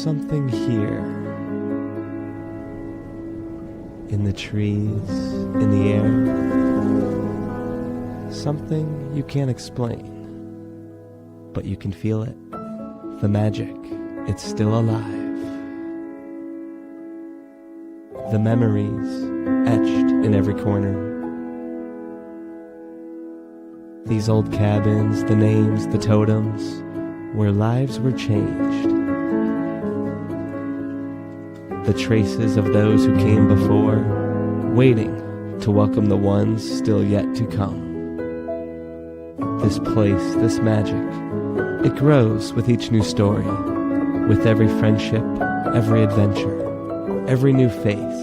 something here. In the trees, in the air. Something you can't explain, but you can feel it. The magic, it's still alive. The memories, etched in every corner. These old cabins, the names, the totems, where lives were changed. The traces of those who came before, waiting to welcome the ones still yet to come. This place, this magic, it grows with each new story, with every friendship, every adventure, every new face,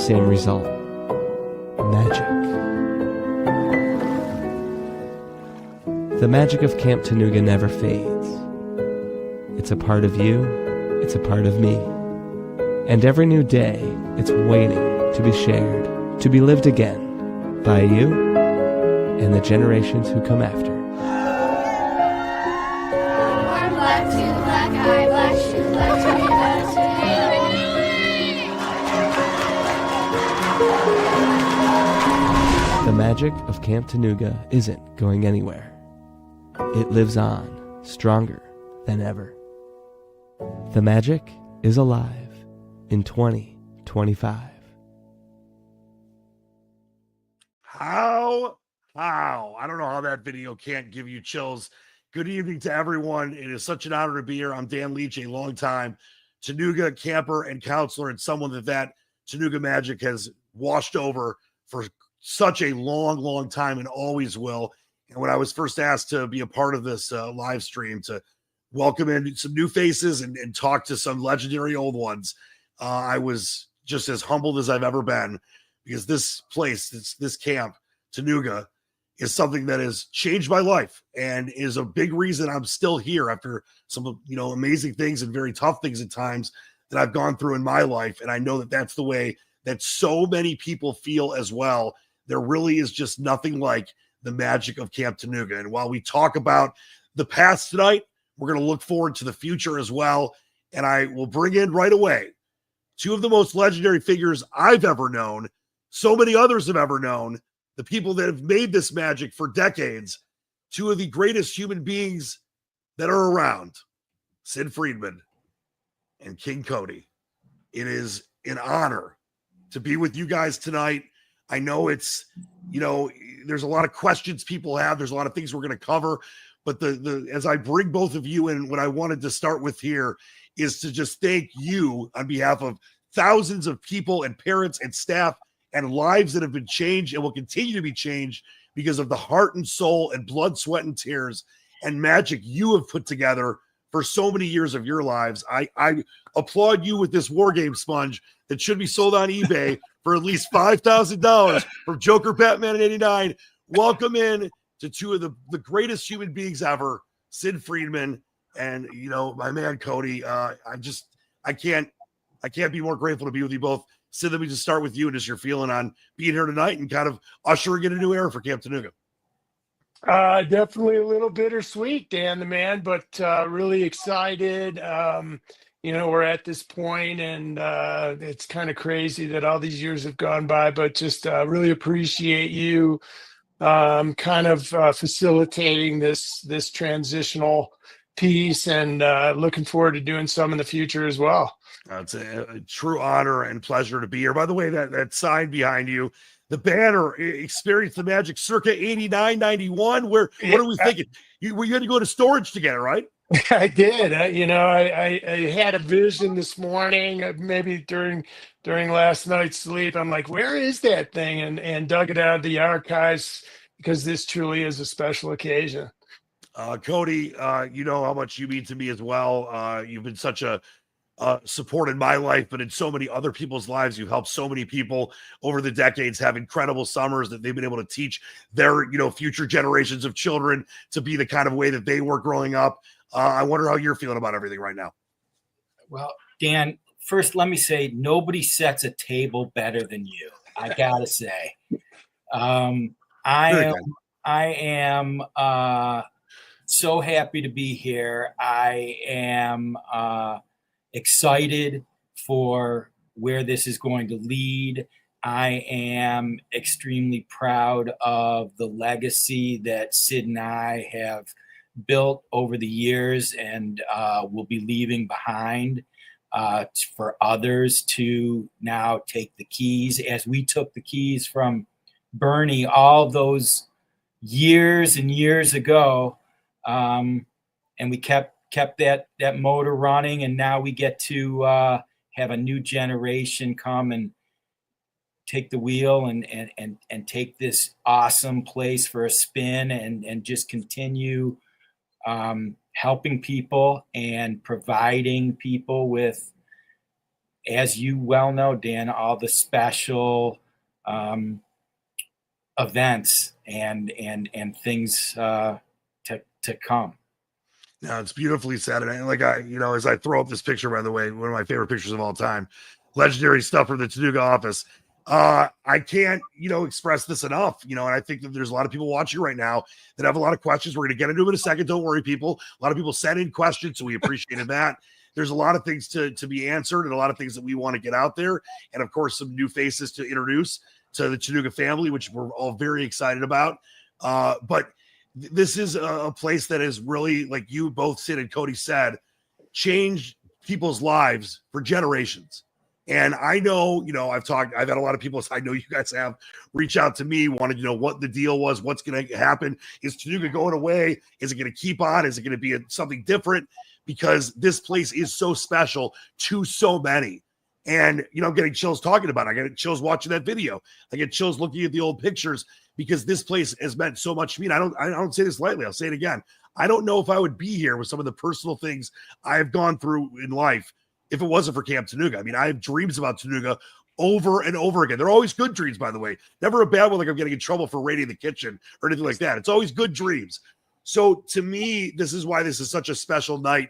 same result, magic. The magic of Camp Tanuga never fades. It's a part of you, it's a part of me. And every new day, it's waiting to be shared, to be lived again by you and the generations who come after. One black, two black, eye black, shoe black, The magic of Camp Tanuga isn't going anywhere. It lives on, stronger than ever. The magic is alive in 2025. How? I don't know how that video can't give you chills. Good evening to everyone. It is such an honor to be here. I'm Dan Leach, a longtime Tanuga camper and counselor, and someone that Tanuga magic has washed over for such a long time and always will. And when I was first asked to be a part of this live stream, to welcome in some new faces and talk to some legendary old ones, I was just as humbled as I've ever been, because this place, this camp, Tanuga, is something that has changed my life and is a big reason I'm still here after some, amazing things and very tough things at times that I've gone through in my life. And I know that that's the way that so many people feel as well. There really is just nothing like the magic of Camp Tanuga. And while we talk about the past tonight, we're going to look forward to the future as well. And I will bring in right away two of the most legendary figures I've ever known, so many others have ever known, the people that have made this magic for decades, two of the greatest human beings that are around, Sid Friedman and King Cody. It is an honor to be with you guys tonight. I know it's, there's a lot of questions people have. There's a lot of things we're going to cover, but as I bring both of you in, what I wanted to start with here is to just thank you on behalf of thousands of people and parents and staff and lives that have been changed and will continue to be changed because of the heart and soul and blood, sweat, and tears and magic you have put together for so many years of your lives. I applaud you with this war game sponge that should be sold on eBay for at least $5,000 from Joker Batman in '89. Welcome in to two of the greatest human beings ever, Sid Friedman and my man Cody. I can't be more grateful to be with you both. Sid, let me just start with you and just your feeling on being here tonight and kind of ushering in a new era for Camp Tanuga. Definitely a little bittersweet, Dan the man, but really excited. We're at this point, and it's kind of crazy that all these years have gone by, but just really appreciate you kind of facilitating this transitional piece, and looking forward to doing some in the future as well. It's a true honor and pleasure to be here. By the way, that sign behind you, the banner, Experience the Magic circa 89, 91. What are we thinking? You had to go to storage to get it, right? I did. I had a vision this morning, maybe during last night's sleep. I'm like, where is that thing? And dug it out of the archives, because this truly is a special occasion. Cody, you know how much you mean to me as well. You've been such a support in my life, but in so many other people's lives. You've helped so many people over the decades have incredible summers that they've been able to teach their, future generations of children to be the kind of way that they were growing up. I wonder how you're feeling about everything right now. Well, Dan, first, let me say, nobody sets a table better than you. I gotta say, I am so happy to be here. I am excited for where this is going to lead. I am extremely proud of the legacy that Sid and I have built over the years and will be leaving behind for others to now take the keys, as we took the keys from Bernie all those years and years ago, and we kept that motor running, and now we get to have a new generation come and take the wheel and take this awesome place for a spin and just continue helping people and providing people with, as you well know, Dan, all the special events and things to come. No, it's beautifully said. And as I throw up this picture, by the way, one of my favorite pictures of all time, legendary stuff from the Tanuga office. I can't, express this enough, and I think that there's a lot of people watching right now that have a lot of questions. We're going to get into them in a second. Don't worry, people. A lot of people sent in questions, so we appreciated that. There's a lot of things to be answered and a lot of things that we want to get out there. And of course, some new faces to introduce to the Tanuga family, which we're all very excited about. But this is a place that is really, like you both, Sid and Cody, said, changed people's lives for generations. And I know, I've had a lot of people, I know you guys have, reach out to me, wanted to know what the deal was, what's going to happen. Is Tanuga going away? Is it going to keep on? Is it going to be something different? Because this place is so special to so many. And, I'm getting chills talking about it. I get chills watching that video. I get chills looking at the old pictures because this place has meant so much to me. And I don't say this lightly. I'll say it again. I don't know if I would be here with some of the personal things I have gone through in life if it wasn't for Camp Tanuga. I mean, I have dreams about Tanuga over and over again. They're always good dreams, by the way. Never a bad one like I'm getting in trouble for raiding the kitchen or anything like that. It's always good dreams. So to me, this is why this is such a special night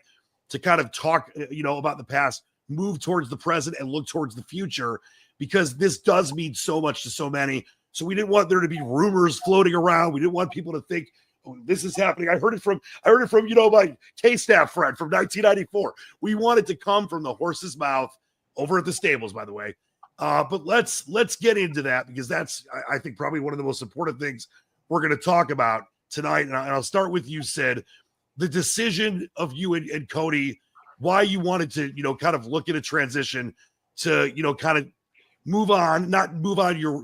to kind of talk, about the past, move towards the present and look towards the future, because this does mean so much to so many. So we didn't want there to be rumors floating around. We didn't want people to think, oh, this is happening. I heard it from, my K-Staff friend from 1994. We want it to come from the horse's mouth over at the stables, by the way. But let's get into that, because that's, I think, probably one of the most important things we're going to talk about tonight. And I'll start with you, Sid. The decision of you and Cody, why you wanted to, kind of look at a transition to, kind of move on, not move on your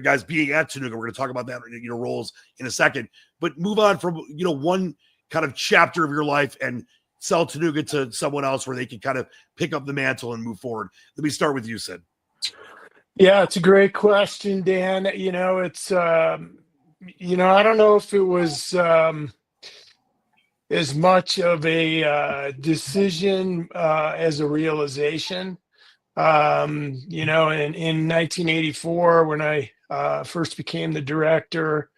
guys being at Tanuga. We're going to talk about that, roles in a second, but move on from, one kind of chapter of your life and sell Tanuga to someone else where they can kind of pick up the mantle and move forward. Let me start with you, Sid. Yeah, it's a great question, Dan. It's, I don't know if it was as much of a decision as a realization. In 1984, when I first became the director,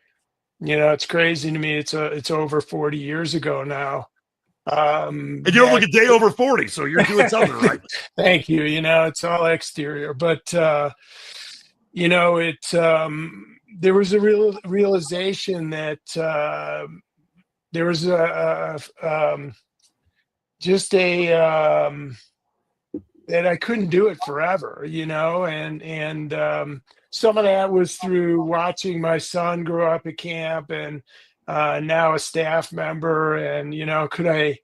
it's crazy to me. It's over 40 years ago now. And you don't look a day over 40, so you're doing something right. Thank you. It's all exterior, but there was a real realization that there was that I couldn't do it forever, and some of that was through watching my son grow up at camp and now a staff member, and could I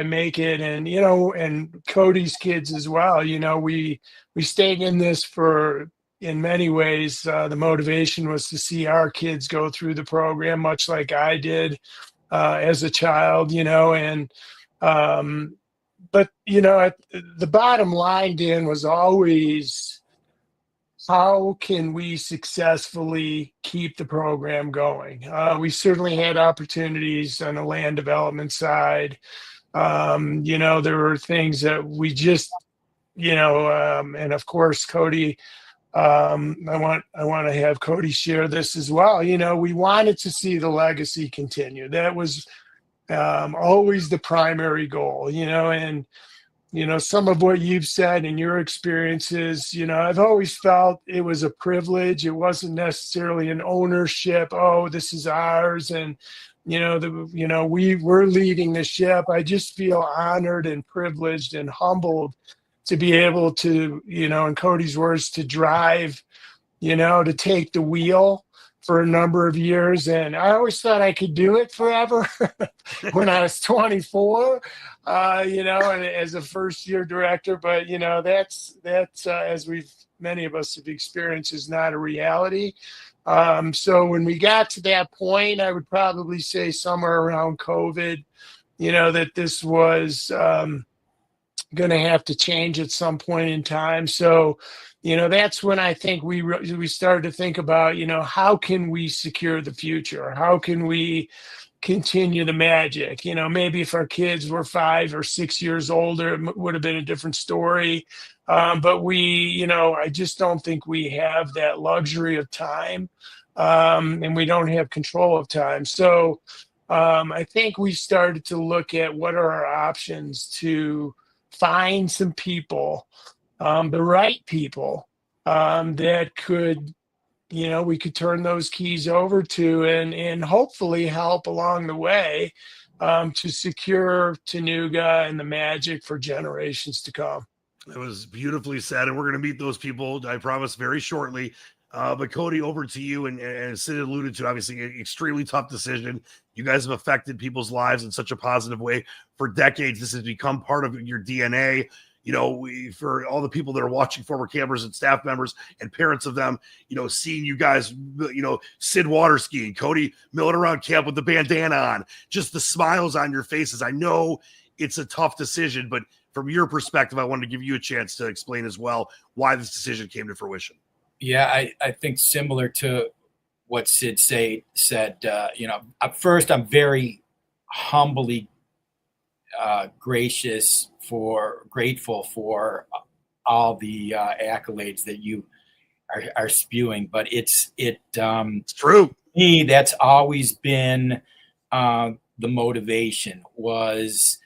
make it, and and Cody's kids as well. We stayed in this for, in many ways, the motivation was to see our kids go through the program, much like I did as a child, but the bottom line, Dan, was always, how can we successfully keep the program going? We certainly had opportunities on the land development side. There were things that we just, and of course, Cody, I want to have Cody share this as well. We wanted to see the legacy continue. That was always the primary goal, and some of what you've said in your experiences, I've always felt it was a privilege. It wasn't necessarily an ownership. Oh, this is ours. And we're leading the ship. I just feel honored and privileged and humbled to be able to, in Cody's words, to drive, to take the wheel for a number of years. And I always thought I could do it forever when I was 24, and as a first year director. But, that's as many of us have experienced, is not a reality. So when we got to that point, I would probably say somewhere around COVID, that this was going to have to change at some point in time. So, that's when I think we started to think about, how can we secure the future? How can we continue the magic? Maybe if our kids were 5 or 6 years older, it would have been a different story. But I just don't think we have that luxury of time, and we don't have control of time. So I think we started to look at what are our options to find some people, the right people, that could, we could turn those keys over to, and hopefully help along the way, to secure Tanuga and the magic for generations to come. It was beautifully said, and we're going to meet those people, I promise, very shortly. But Cody, over to you, and Sid alluded to, obviously, an extremely tough decision. You guys have affected people's lives in such a positive way for decades. This has become part of your DNA. For all the people that are watching, former campers and staff members and parents of them, seeing you guys, Sid water skiing, Cody milling around camp with the bandana on, just the smiles on your faces. I know it's a tough decision, but from your perspective, I wanted to give you a chance to explain as well why this decision came to fruition. Yeah, I think similar to what Sid said, at first I'm very humbly grateful for all the accolades that you are spewing, but it's true. Me, that's always been the motivation was,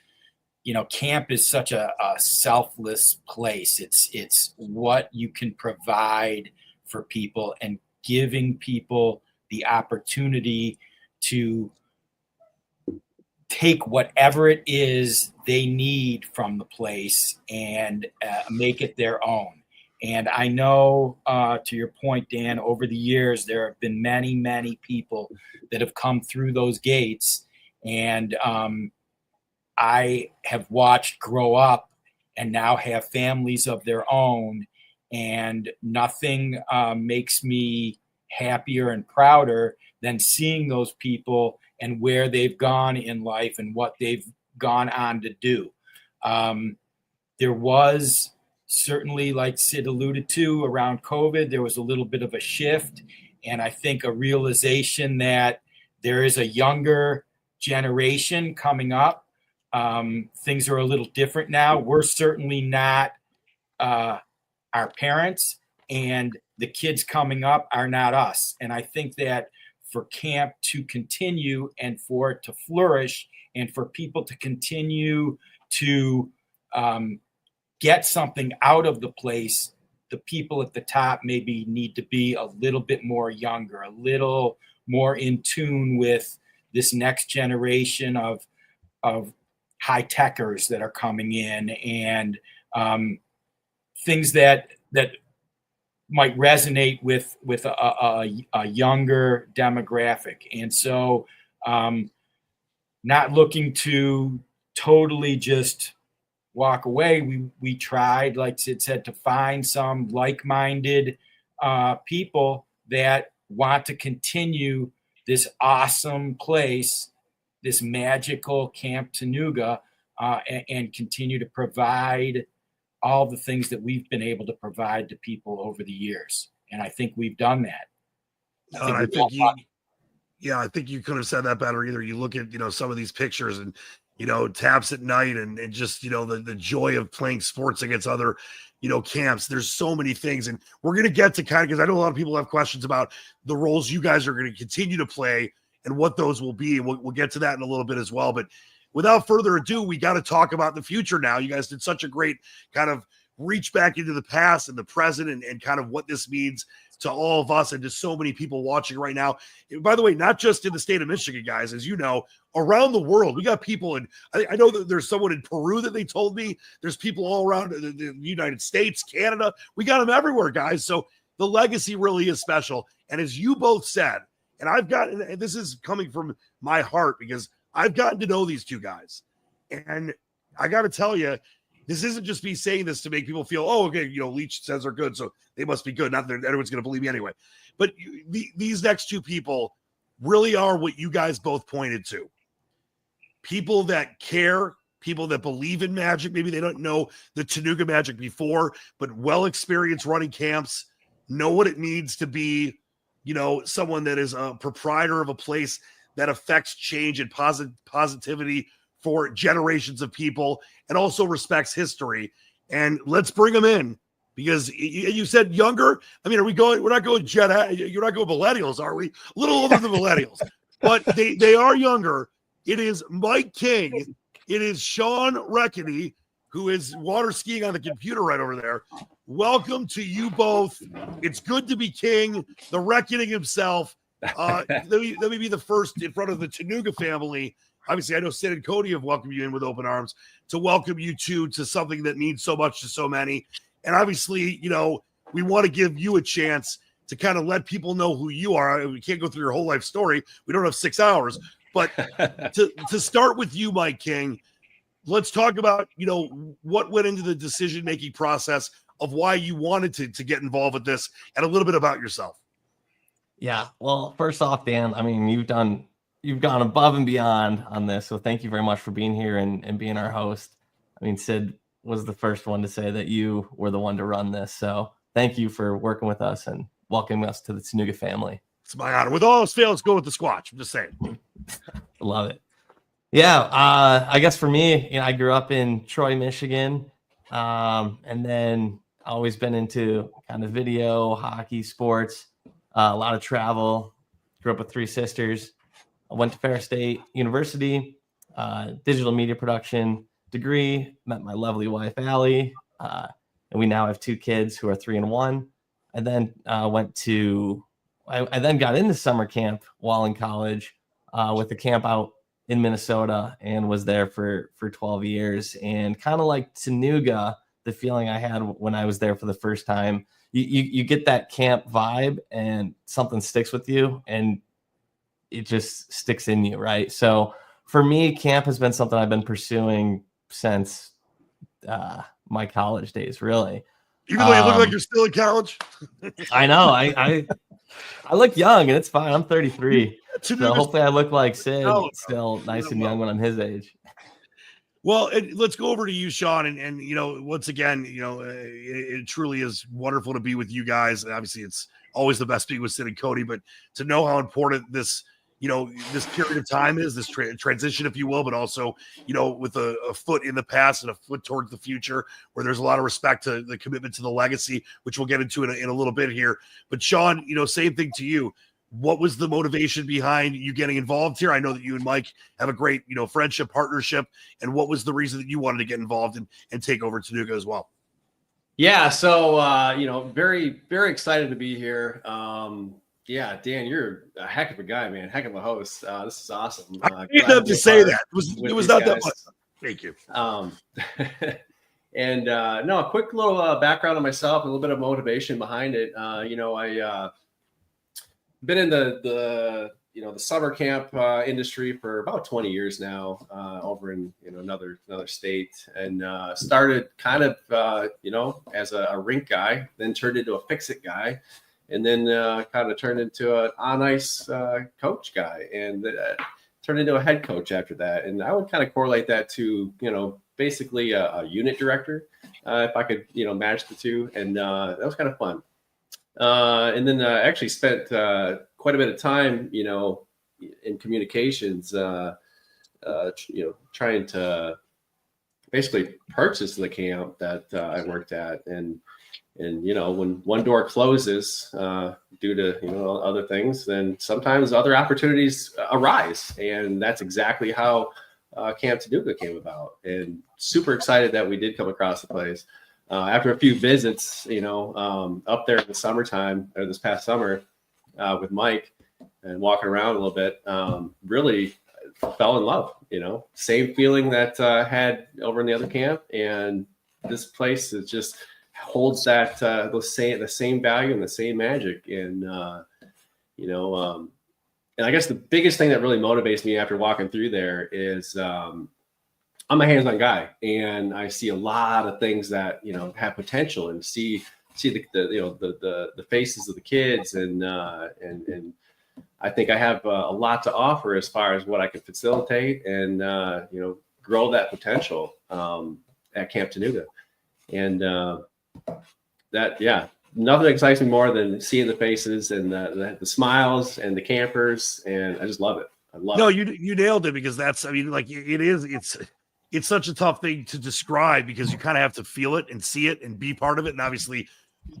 camp is such a selfless place. It's what you can provide for people, and giving people the opportunity to take whatever it is they need from the place and make it their own. And I know, to your point, Dan, over the years, there have been many, many people that have come through those gates, and I have watched grow up and now have families of their own, and nothing makes me happier and prouder than seeing those people and where they've gone in life and what they've gone on to do. There was certainly, like Sid alluded to, around COVID, there was a little bit of a shift, and I think a realization that there is a younger generation coming up. Things are a little different now. We're certainly not our parents, and the kids coming up are not us. And I think that for camp to continue and for it to flourish and for people to continue to get something out of the place, the people at the top maybe need to be a little bit more younger, a little more in tune with this next generation of high techers that are coming in, and things that might resonate with a younger demographic. And so not looking to totally just walk away, we tried, like Sid said, to find some like-minded people that want to continue this awesome place, this magical Camp Tanuga, and continue to provide all the things that we've been able to provide to people over the years. And I think we've done that. I think you could have said that better. Either you look at, some of these pictures and, taps at night and just, the joy of playing sports against other, camps. There's so many things, and we're going to get to because I know a lot of people have questions about the roles you guys are going to continue to play and what those will be. And we'll get to that in a little bit as well. But without further ado, we got to talk about the future now. You guys did such a great kind of reach back into the past and the present, and kind of what this means to all of us and to so many people watching right now. By the way, not just in the state of Michigan, guys, as you know, around the world. We got people in, I know that there's someone in Peru that they told me. There's people all around the United States, Canada. We got them everywhere, guys. So the legacy really is special. And as you both said, and I've gotten, and this is coming from my heart because I've gotten to know these two guys. And I got to tell you, this isn't just me saying this to make people feel, oh, okay, Leach says they're good, so they must be good. Not that everyone's going to believe me anyway. But these next two people really are what you guys both pointed to. People that care, people that believe in magic. Maybe they don't know the Tanuga magic before, but well-experienced running camps, know what it means to be, someone that is a proprietor of a place that affects change and positivity for generations of people, and also respects history. And let's bring them in, because you said younger. I mean, we're not going you're not going millennials, are we? A little older than millennials, but they are younger. It is Mike King. It is Sean Reckney, who is water skiing on the computer right over there. Welcome to you both. It's good to be King, the Reckoning himself. Let me be the first in front of the Tanuga family. Obviously, I know Sid and Cody have welcomed you in with open arms, to welcome you two to something that means so much to so many. And obviously, we want to give you a chance to kind of let people know who you are. We can't go through your whole life story. We don't have 6 hours. But to start with you, Mike King, let's talk about, what went into the decision-making process of why you wanted to get involved with this, and a little bit about yourself. Yeah. Well, first off, Dan, I mean, you've gone above and beyond on this. So thank you very much for being here and being our host. I mean, Sid was the first one to say that you were the one to run this. So thank you for working with us and welcoming us to the Tanuga family. It's my honor. With all else fails, go with the Squatch. I'm just saying. Love it. Yeah. I guess for me, I grew up in Troy, Michigan. And then always been into kind of video, hockey, sports, a lot of travel. Grew up with 3 sisters. I went to Fair State University, digital media production degree, met my lovely wife, Allie, and we now have 2 kids who are 3 and 1. I then I then got into summer camp while in college with a camp out in Minnesota, and was there for 12 years. And kind of like Tanuga, the feeling I had when I was there for the first time, you get that camp vibe and something sticks with you, and it just sticks in you, right? So for me, camp has been something I've been pursuing since my college days, really. Even though you look like you're still in college. I know. I look young, and it's fine. I'm 33. So hopefully I look like Sid, still nice and young when I'm his age. Well, let's go over to you, Sean. And once again, it truly is wonderful to be with you guys. Obviously, it's always the best being with Sid and Cody, but to know how important this period of time is, this transition, if you will, but also, with a foot in the past and a foot towards the future, where there's a lot of respect to the commitment to the legacy, which we'll get into in a little bit here. But Sean, same thing to you. What was the motivation behind you getting involved here? I know that you and Mike have a great, friendship, partnership. And what was the reason that you wanted to get involved and take over Tanuga as well? Yeah. So, very, very excited to be here. Yeah, Dan, you're a heck of a guy, man. Heck of a host. This is awesome. I didn't have to say that. It was not that much. Thank you. And no, a quick little background on myself, a little bit of motivation behind it. I been in the summer camp industry for about 20 years now, over in another state, and started kind of as a rink guy, then turned into a fix-it guy, and then kind of turned into an on-ice coach guy, and turned into a head coach after that. And I would kind of correlate that to basically a unit director, if I could match the two, and that was kind of fun. And then I actually spent quite a bit of time, in communications, trying to basically purchase the camp that I worked at. And when one door closes due to, other things, then sometimes other opportunities arise. And that's exactly how Camp Tanuga came about. And super excited that we did come across the place. after a few visits, up there in the summertime or this past summer with Mike and walking around a little bit, really fell in love. Same feeling that had over in the other camp, and this place is just holds that the same value and the same magic. And and I guess the biggest thing that really motivates me after walking through there is I'm a hands-on guy, and I see a lot of things that have potential, and see the faces of the kids, and I think I have a lot to offer as far as what I can facilitate and grow that potential at Camp Tanuga. And nothing excites me more than seeing the faces and the smiles and the campers, and I just love it. I love it. You nailed it, because it's such a tough thing to describe, because you kind of have to feel it and see it and be part of it. And obviously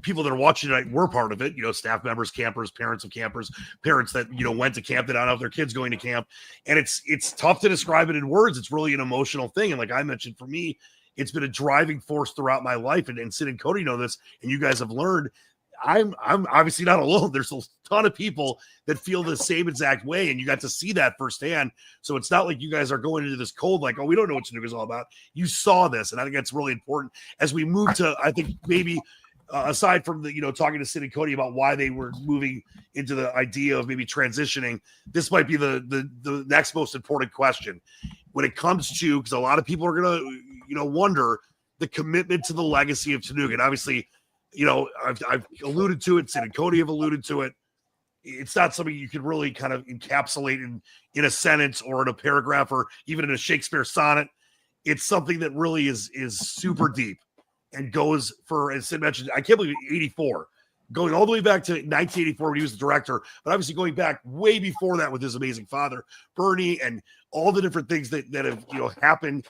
people that are watching tonight were part of it, staff members, campers, parents of campers, parents that, went to camp that don't have their kids going to camp. And it's tough to describe it in words. It's really an emotional thing. And like I mentioned, for me, it's been a driving force throughout my life. And Sid and Cody know this, and you guys have learned. I'm obviously not alone. There's a ton of people that feel the same exact way, and you got to see that firsthand. So it's not like you guys are going into this cold, like, oh, we don't know what Tanuga is all about. You saw this, and I think that's really important as we move to, I think maybe aside from the, talking to Sid and Cody about why they were moving into the idea of maybe transitioning, this might be the next most important question when it comes to, because a lot of people are going to, wonder the commitment to the legacy of Tanuga. And obviously, I've alluded to it. Sid and Cody have alluded to it. It's not something you can really kind of encapsulate in a sentence or in a paragraph or even in a Shakespeare sonnet. It's something that really is super deep and goes for, as Sid mentioned, I can't believe 84, going all the way back to 1984 when he was the director, but obviously going back way before that with his amazing father, Bernie, and all the different things that have, happened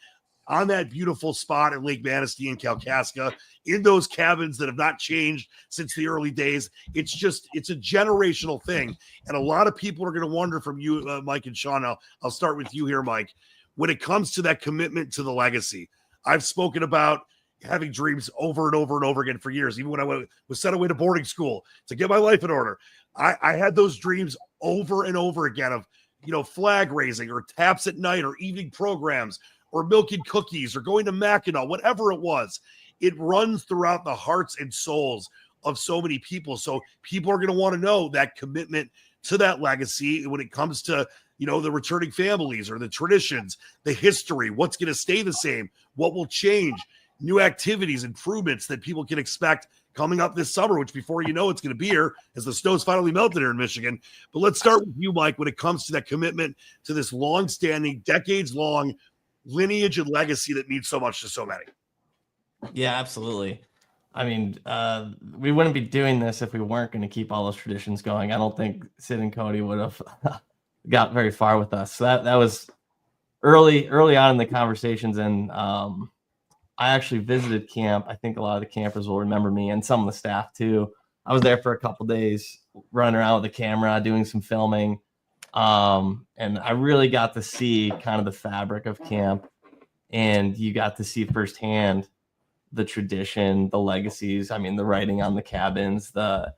on that beautiful spot at Lake Manistee and Kalkaska, in those cabins that have not changed since the early days. It's a generational thing. And a lot of people are going to wonder from you, Mike and Sean. I'll start with you here, Mike. When it comes to that commitment to the legacy, I've spoken about having dreams over and over and over again for years. Even when I was sent away to boarding school to get my life in order, I had those dreams over and over again of, flag raising or taps at night or evening programs, or milk and cookies, or going to Mackinac, whatever it was. It runs throughout the hearts and souls of so many people. So people are going to want to know that commitment to that legacy when it comes to, the returning families or the traditions, the history, what's going to stay the same, what will change, new activities, improvements that people can expect coming up this summer, which before you know, it's going to be here as the snow's finally melted here in Michigan. But let's start with you, Mike, when it comes to that commitment to this long-standing, decades-long lineage and legacy that means so much to so many. Yeah, absolutely. I mean, we wouldn't be doing this if we weren't going to keep all those traditions going. I don't think Sid and Cody would have got very far with us. So that was early on in the conversations. And I actually visited camp. I think a lot of the campers will remember me, and some of the staff too. I was there for a couple days, running around with the camera, doing some filming. And I really got to see kind of the fabric of camp, and you got to see firsthand the tradition, the legacies. I mean, the writing on the cabins, the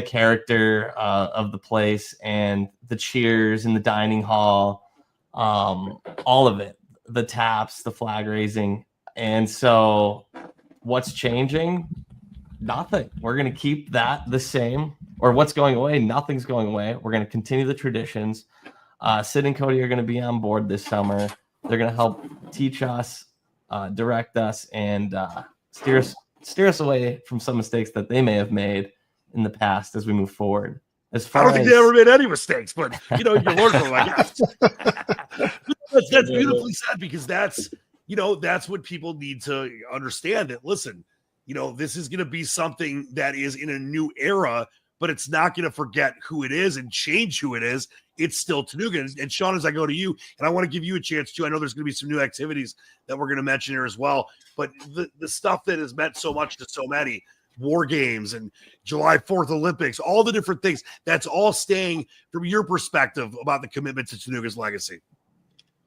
character of the place, and the cheers in the dining hall, all of it, the taps, the flag raising. And so what's changing? Nothing. We're going to keep that the same. Or what's going away? Nothing's going away. We're going to continue the traditions. Sid and Cody are going to be on board this summer. They're going to help teach us, direct us, and steer us away from some mistakes that they may have made in the past as we move forward. I don't think they ever made any mistakes, but you can learn from them, I guess. That's beautifully said, because that's what people need to understand, that listen, this is going to be something that is in a new era, but it's not going to forget who it is and change who it is. It's still Tanuga. And Sean, as I go to you, and I want to give you a chance too. I know there's going to be some new activities that we're going to mention here as well, but the stuff that has meant so much to so many, war games and July 4th Olympics, all the different things, that's all staying from your perspective about the commitment to Tanuga's legacy.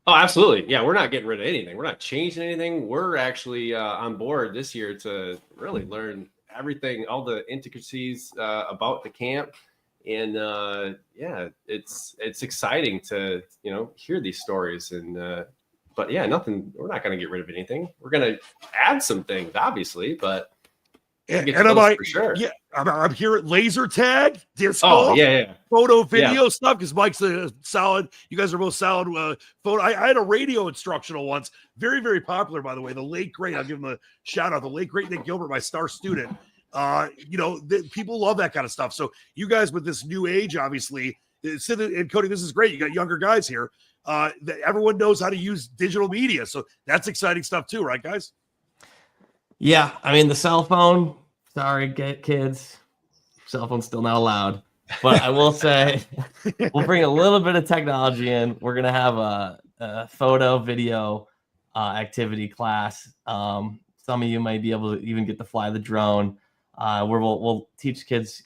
Oh, absolutely. Yeah, we're not getting rid of anything. We're not changing anything. We're actually on board this year to really learn everything, all the intricacies about the camp. And yeah, it's exciting to hear these stories. And but yeah, nothing. We're not going to get rid of anything. We're going to add some things, obviously, but we'll get to those for sure. Yeah, I'm here at laser tag, disc Oh golf, yeah. photo, video stuff, because Mike's a solid. You guys are both solid photo. I had a radio instructional once, very, very popular, by the way. The late great, I'll give him a shout out. The late great Nick Gilbert, my star student. People love that kind of stuff. So you guys with this new age, obviously, Sid and Cody, this is great. You got younger guys here. Everyone knows how to use digital media, so that's exciting stuff too, right, guys? Yeah, I mean the cell phone. Sorry, kids. Cell phone's still not allowed. But I will say, we'll bring a little bit of technology in. We're gonna have a photo, video activity class. Some of you might be able to even get to fly the drone. Where we'll teach kids,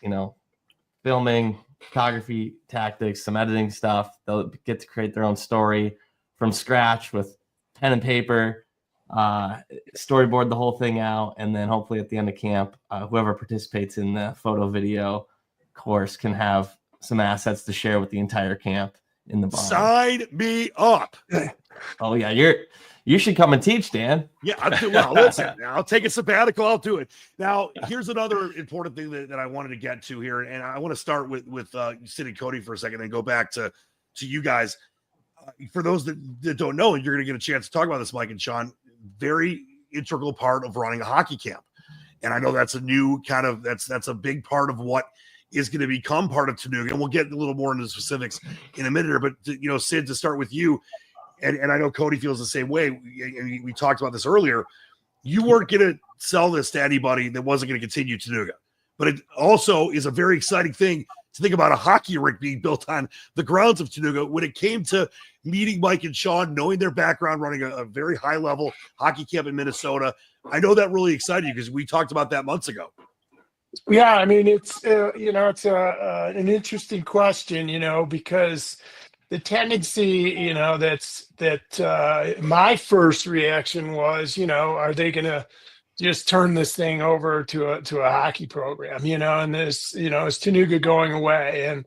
filming, photography tactics, some editing stuff. They'll get to create their own story from scratch with pen and paper, storyboard the whole thing out, and then hopefully at the end of camp, whoever participates in the photo video course can have some assets to share with the entire camp in the barn. Sign me up. Oh yeah, you should come and teach, Dan. Yeah, listen, I'll take a sabbatical. I'll do it. Now, here's another important thing that I wanted to get to here, and I want to start with Sid and Cody for a second, and go back to you guys. For those that don't know, and you're going to get a chance to talk about this, Mike and Sean, very integral part of running a hockey camp. And I know that's a new kind of that's a big part of what is going to become part of Tanuga. And we'll get a little more into the specifics in a minute here. But Sid, to start with you, and I know Cody feels the same way. We talked about this earlier. You weren't going to sell this to anybody that wasn't going to continue Tanuga. But it also is a very exciting thing to think about a hockey rink being built on the grounds of Tanuga. When it came to meeting Mike and Sean, knowing their background, running a very high-level hockey camp in Minnesota, I know that really excited you because we talked about that months ago. Yeah, I mean, it's an interesting question, because the tendency, that my first reaction was, are they going to just turn this thing over to a hockey program, and this, is Tanuga going away? And,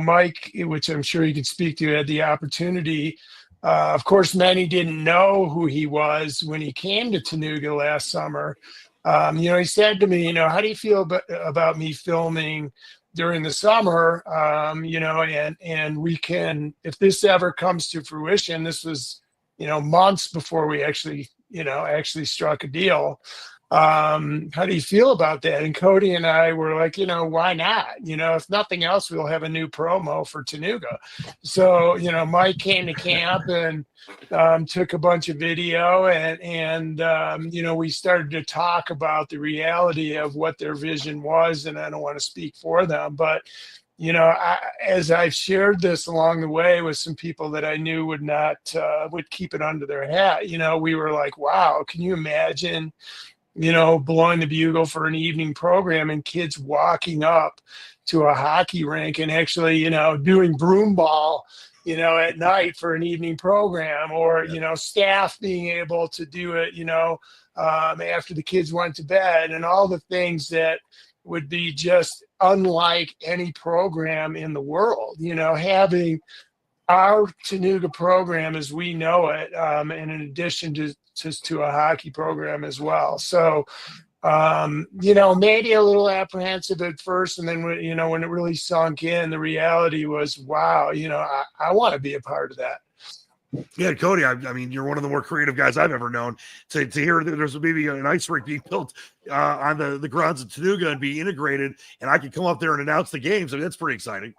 Mike, which I'm sure you could speak to, had the opportunity. Of course, many didn't know who he was when he came to Tanuga last summer. He said to me, how do you feel about me filming during the summer? And we can, if this ever comes to fruition, this was, months before we actually struck a deal. How do you feel about that? And Cody and I were like, why not? If nothing else, we'll have a new promo for Tanuga. So, Mike came to camp and took a bunch of video and we started to talk about the reality of what their vision was. And I don't want to speak for them, but as I've shared this along the way with some people that I knew would keep it under their hat, we were like, wow, can you imagine, blowing the bugle for an evening program and kids walking up to a hockey rink and actually, doing broom ball, at night for an evening program, or, staff being able to do it, after the kids went to bed, and all the things that would be just unlike any program in the world, having our Tanuga program as we know it, and in addition to a hockey program as well. So, maybe a little apprehensive at first. And then, when it really sunk in, the reality was, wow, I want to be a part of that. Yeah, Cody, I mean, you're one of the more creative guys I've ever known. To hear that there's maybe an ice rink being built on the grounds of Tanuga and be integrated, and I could come up there and announce the games. I mean, that's pretty exciting.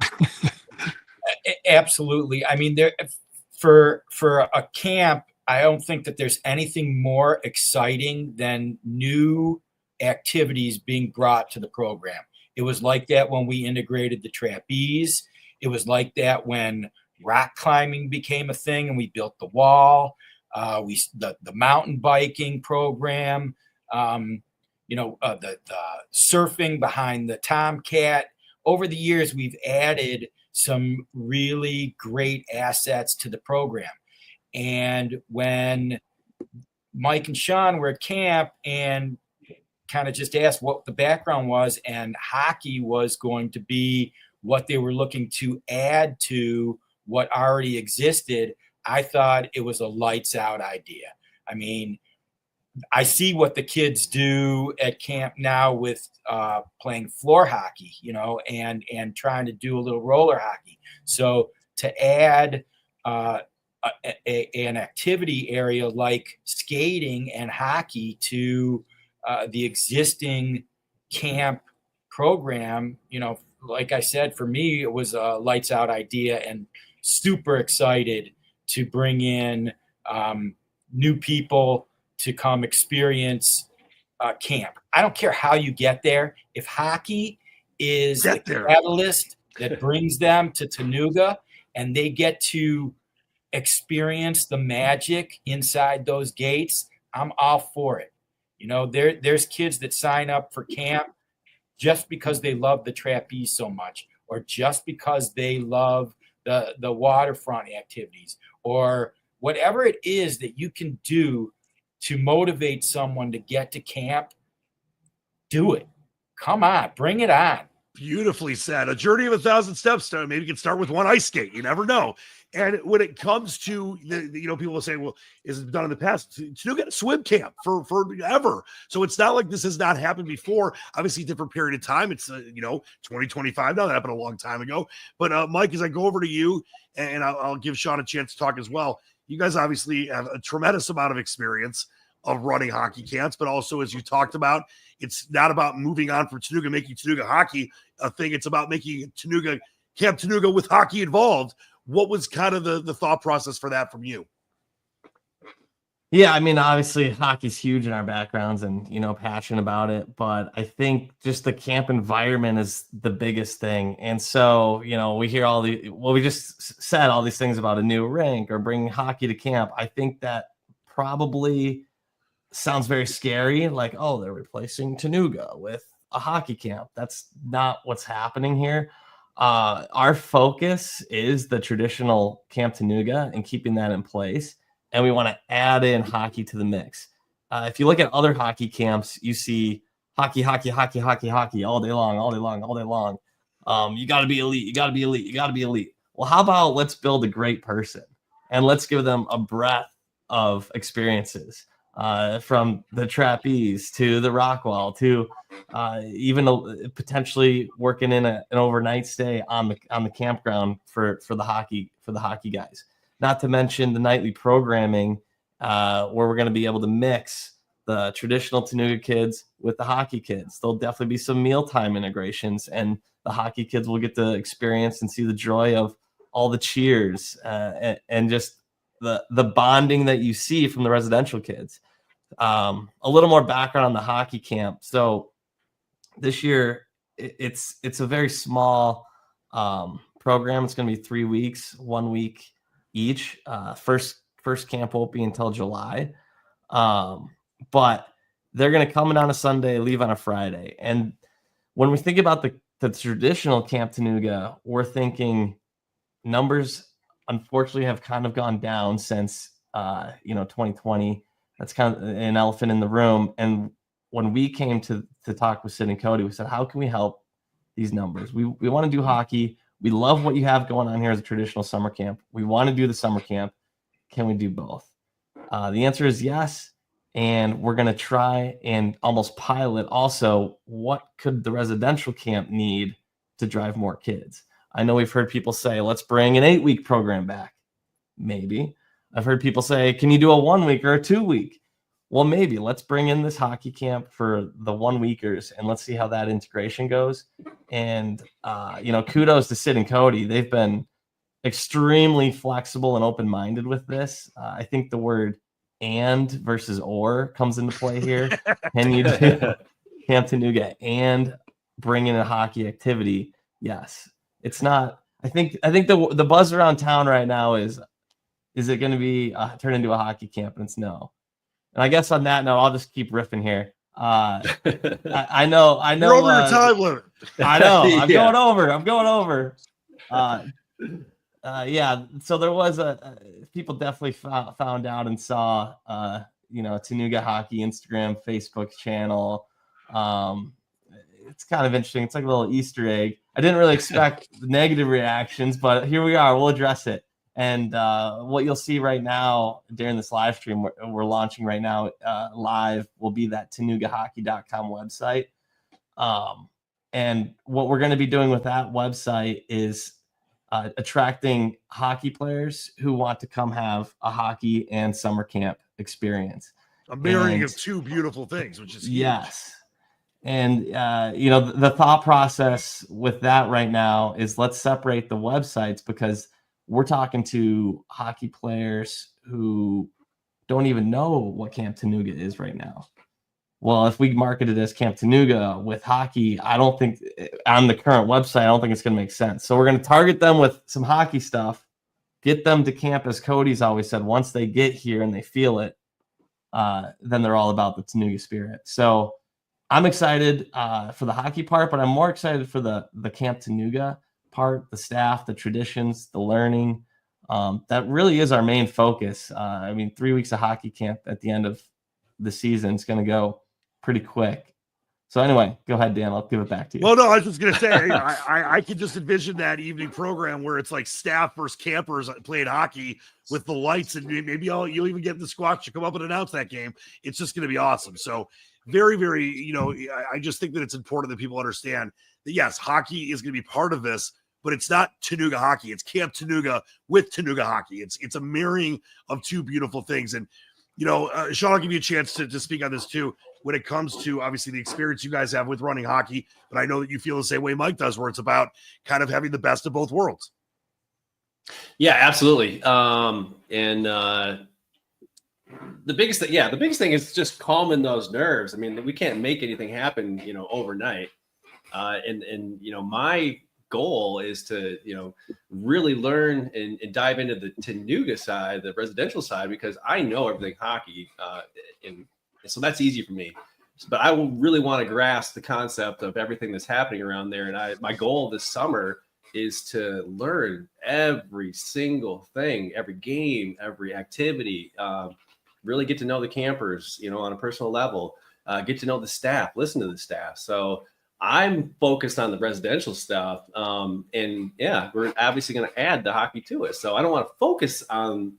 Absolutely. I mean, for a camp, I don't think that there's anything more exciting than new activities being brought to the program. It was like that when we integrated the trapeze. It was like that when rock climbing became a thing and we built the wall. The mountain biking program, the surfing behind the Tomcat. Over the years, we've added some really great assets to the program. And when Mike and Sean were at camp and kind of just asked what the background was, and hockey was going to be what they were looking to add to what already existed, I thought it was a lights out idea. I mean, I see what the kids do at camp now with playing floor hockey, you know, and trying to do a little roller hockey. So to add an activity area like skating and hockey to the existing camp program, you know, like I said, for me, it was a lights out idea, and super excited to bring in new people to come experience camp. I don't care how you get there. If hockey is the catalyst that brings them to Tanuga and they get to experience the magic inside those gates, I'm all for it. You know, there's kids that sign up for camp just because they love the trapeze so much, or just because they love the waterfront activities, or whatever it is that you can do to motivate someone to get to camp. Do it. Come on, bring it on. Beautifully said. A journey of 1,000 steps. Maybe you can start with one ice skate. You never know. And when it comes to you know, people will say, well, is it done in the past? Tanuga swim camp for forever. So it's not like this has not happened before. Obviously, different period of time. It's you know, 2025 now. That happened a long time ago. But Mike, as I go over to you, and I'll give Sean a chance to talk as well. You guys obviously have a tremendous amount of experience of running hockey camps, but also, as you talked about, it's not about moving on from Tanuga, making Tanuga hockey a thing. It's about making Tanuga, Camp Tanuga, with hockey involved. What was kind of the thought process for that from you? Yeah, I mean, obviously hockey's huge in our backgrounds and, you know, passionate about it, but I think just the camp environment is the biggest thing. And so, you know, we hear we just said all these things about a new rink or bringing hockey to camp. I think that probably sounds very scary, like, oh, they're replacing Tanuga with a hockey camp. That's not what's happening here. Our focus is the traditional Camp Tanuga and keeping that in place. And we want to add in hockey to the mix. If you look at other hockey camps, you see hockey all day long. You got to be elite. Well, how about let's build a great person and let's give them a breadth of experiences, from the trapeze to the rock wall to even potentially working in an overnight stay on the campground for the hockey guys. Not to mention the nightly programming, where we're going to be able to mix the traditional Tanuga kids with the hockey kids. There'll definitely be some mealtime integrations, and the hockey kids will get to experience and see the joy of all the cheers and just the bonding that you see from the residential kids. A little more background on the hockey camp. So this year, it's a very small program. It's going to be 3 weeks, 1 week each. First camp won't be until July, but they're going to come in on a Sunday, leave on a Friday. And when we think about the traditional Camp Tanuga, we're thinking numbers unfortunately have kind of gone down since 2020. That's kind of an elephant in the room. And when we came to talk with Sid and Cody, we said, how can we help these numbers? We want to do hockey. We love what you have going on here as a traditional summer camp. We want to do the summer camp. Can we do both? The answer is yes. And we're going to try and almost pilot also, what could the residential camp need to drive more kids? I know we've heard people say, let's bring an 8-week program back. Maybe. I've heard people say, can you do a 1 week or a 2 week? Well, maybe. Let's bring in this hockey camp for the 1 weekers and let's see how that integration goes. And, kudos to Sid and Cody. They've been extremely flexible and open-minded with this. I think the word and versus or comes into play here. Can you do Camp Tanuga and bring in a hockey activity? Yes. It's not. I think the buzz around town right now is it going to be turned into a hockey camp? And it's no. And I guess on that note, I'll just keep riffing here. I know. You're over your time limit. I know. I'm going over. Yeah, so there was people definitely found out and saw, Tanuga Hockey Instagram, Facebook channel. It's kind of interesting. It's like a little Easter egg. I didn't really expect the negative reactions, but here we are. We'll address it. And what you'll see right now during this live stream we're launching right now live will be that tanugahockey.com website. And what we're going to be doing with that website is attracting hockey players who want to come have a hockey and summer camp experience. A marrying of two beautiful things, which is huge. Yes. And, the thought process with that right now is let's separate the websites, because we're talking to hockey players who don't even know what Camp Tanuga is right now. Well, if we market it as Camp Tanuga with hockey, I don't think on the current website, I don't think it's going to make sense. So we're going to target them with some hockey stuff, get them to camp, as Cody's always said. Once they get here and they feel it, then they're all about the Tanuga spirit. So I'm excited for the hockey part, but I'm more excited for the Camp Tanuga part, the staff, the traditions, the learning. That really is our main focus. 3 weeks of hockey camp at the end of the season is going to go pretty quick. So anyway, go ahead, Dan. I'll give it back to you. Well, no, I was just going to say, I could just envision that evening program where it's like staff versus campers playing hockey with the lights, and maybe you'll even get the squash to come up and announce that game. It's just going to be awesome. So very, very, I just think that it's important that people understand that, yes, hockey is going to be part of this, but it's not Tanuga hockey. It's Camp Tanuga with Tanuga hockey. It's a marrying of two beautiful things. And, Sean, I'll give you a chance to speak on this too, when it comes to obviously the experience you guys have with running hockey, but I know that you feel the same way Mike does, where it's about kind of having the best of both worlds. Yeah, absolutely. The biggest thing is just calming those nerves. I mean, we can't make anything happen, overnight. My goal is to, really learn and dive into the Tanuga side, the residential side, because I know everything hockey. And so that's easy for me. But I will really want to grasp the concept of everything that's happening around there. And my goal this summer is to learn every single thing, every game, every activity, really get to know the campers, on a personal level, get to know the staff, listen to the staff. So I'm focused on the residential stuff. We're obviously going to add the hockey to it. So I don't want to focus on,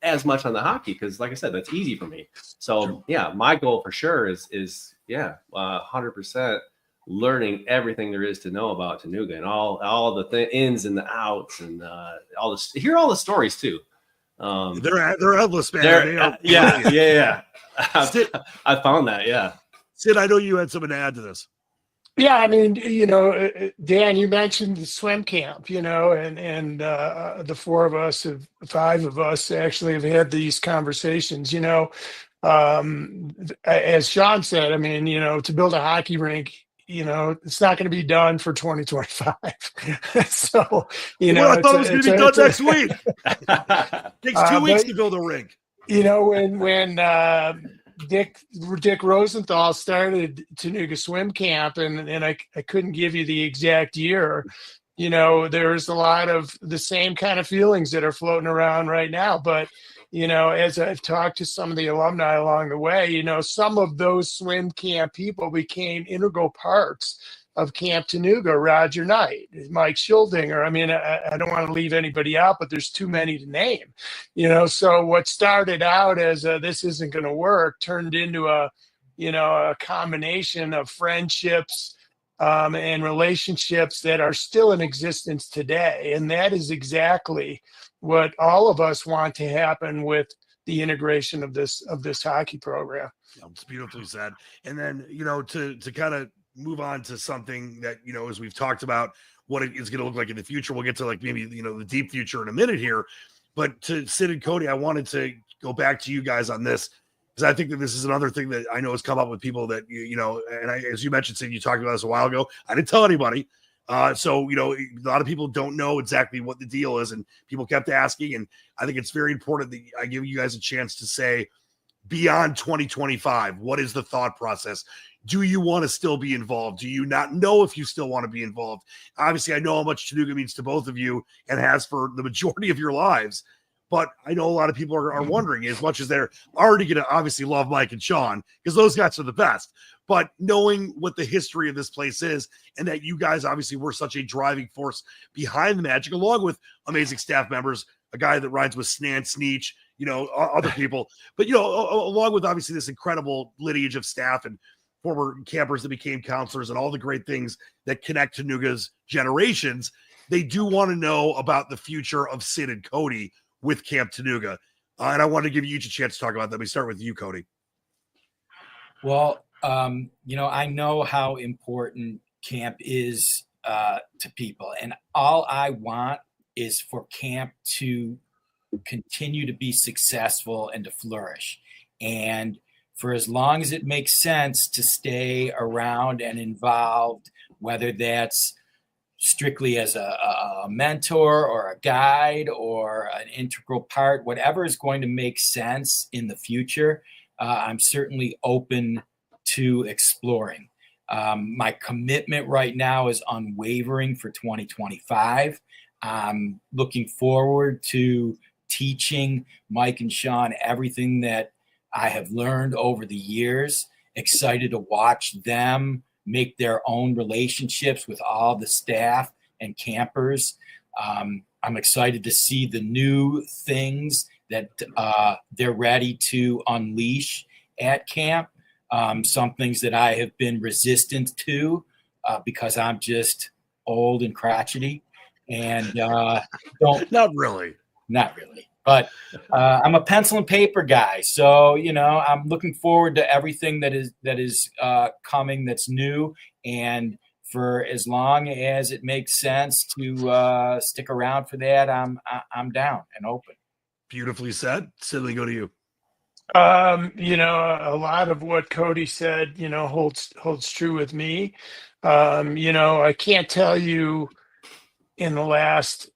as much on the hockey, because like I said, that's easy for me. So my goal for sure is 100% learning everything there is to know about Tanuga and all the ins and the outs and hear all the stories too. They're endless, man. Yeah. I found that. Yeah. Sid, I know you had something to add to this. Yeah, Dan, you mentioned the swim camp, and the five of us actually have had these conversations, as Sean said, to build a hockey rink, it's not going to be done for 2025. So, I thought it was going to be done next week. Takes 2 weeks to build a rink. When Dick Rosenthal started Tanuga Swim Camp, and I couldn't give you the exact year. There's a lot of the same kind of feelings that are floating around right now. But, as I've talked to some of the alumni along the way, some of those swim camp people became integral parts of Camp Tanuga. Roger Knight, Mike Schildinger. I don't want to leave anybody out, but there's too many to name. So what started out as this isn't going to work turned into a combination of friendships and relationships that are still in existence today. And that is exactly what all of us want to happen with the integration of this hockey program. It's beautifully said. And then, to kind of move on to something that, as we've talked about what it is going to look like in the future, we'll get to maybe, the deep future in a minute here. But to Sid and Cody, I wanted to go back to you guys on this, because I think that this is another thing that I know has come up with people that, as you mentioned, Sid, you talked about this a while ago. I didn't tell anybody. So, a lot of people don't know exactly what the deal is, and people kept asking. And I think it's very important that I give you guys a chance to say, beyond 2025, what is the thought process? do you want to still be involved? Do you not know if you still want to be involved? Obviously, I know how much Tanuga means to both of you and has for the majority of your lives. But I know a lot of people are wondering, as much as they're already going to obviously love Mike and Sean, because those guys are the best. But knowing what the history of this place is, and that you guys obviously were such a driving force behind the Magic, along with amazing staff members, a guy that rides with Snan Sneech, other people. But, along with obviously this incredible lineage of staff and former campers that became counselors and all the great things that connect Tanuga's generations, they do want to know about the future of Sid and Cody with Camp Tanuga. And I want to give you each a chance to talk about that. We start with you, Cody. Well, I know how important camp is to people. And all I want is for camp to continue to be successful and to flourish. And for as long as it makes sense to stay around and involved, whether that's strictly as a mentor or a guide or an integral part, whatever is going to make sense in the future, I'm certainly open to exploring. My commitment right now is unwavering for 2025. I'm looking forward to teaching Mike and Sean everything that I have learned over the years. Excited to watch them make their own relationships with all the staff and campers. I'm excited to see the new things that they're ready to unleash at camp. Some things that I have been resistant to because I'm just old and crotchety and don't. Not really. But I'm a pencil and paper guy, so I'm looking forward to everything that is coming that's new, and for as long as it makes sense to stick around for that, I'm down and open. Beautifully said. Sidley, go to you. A lot of what Cody said, holds true with me. I can't tell you in the last,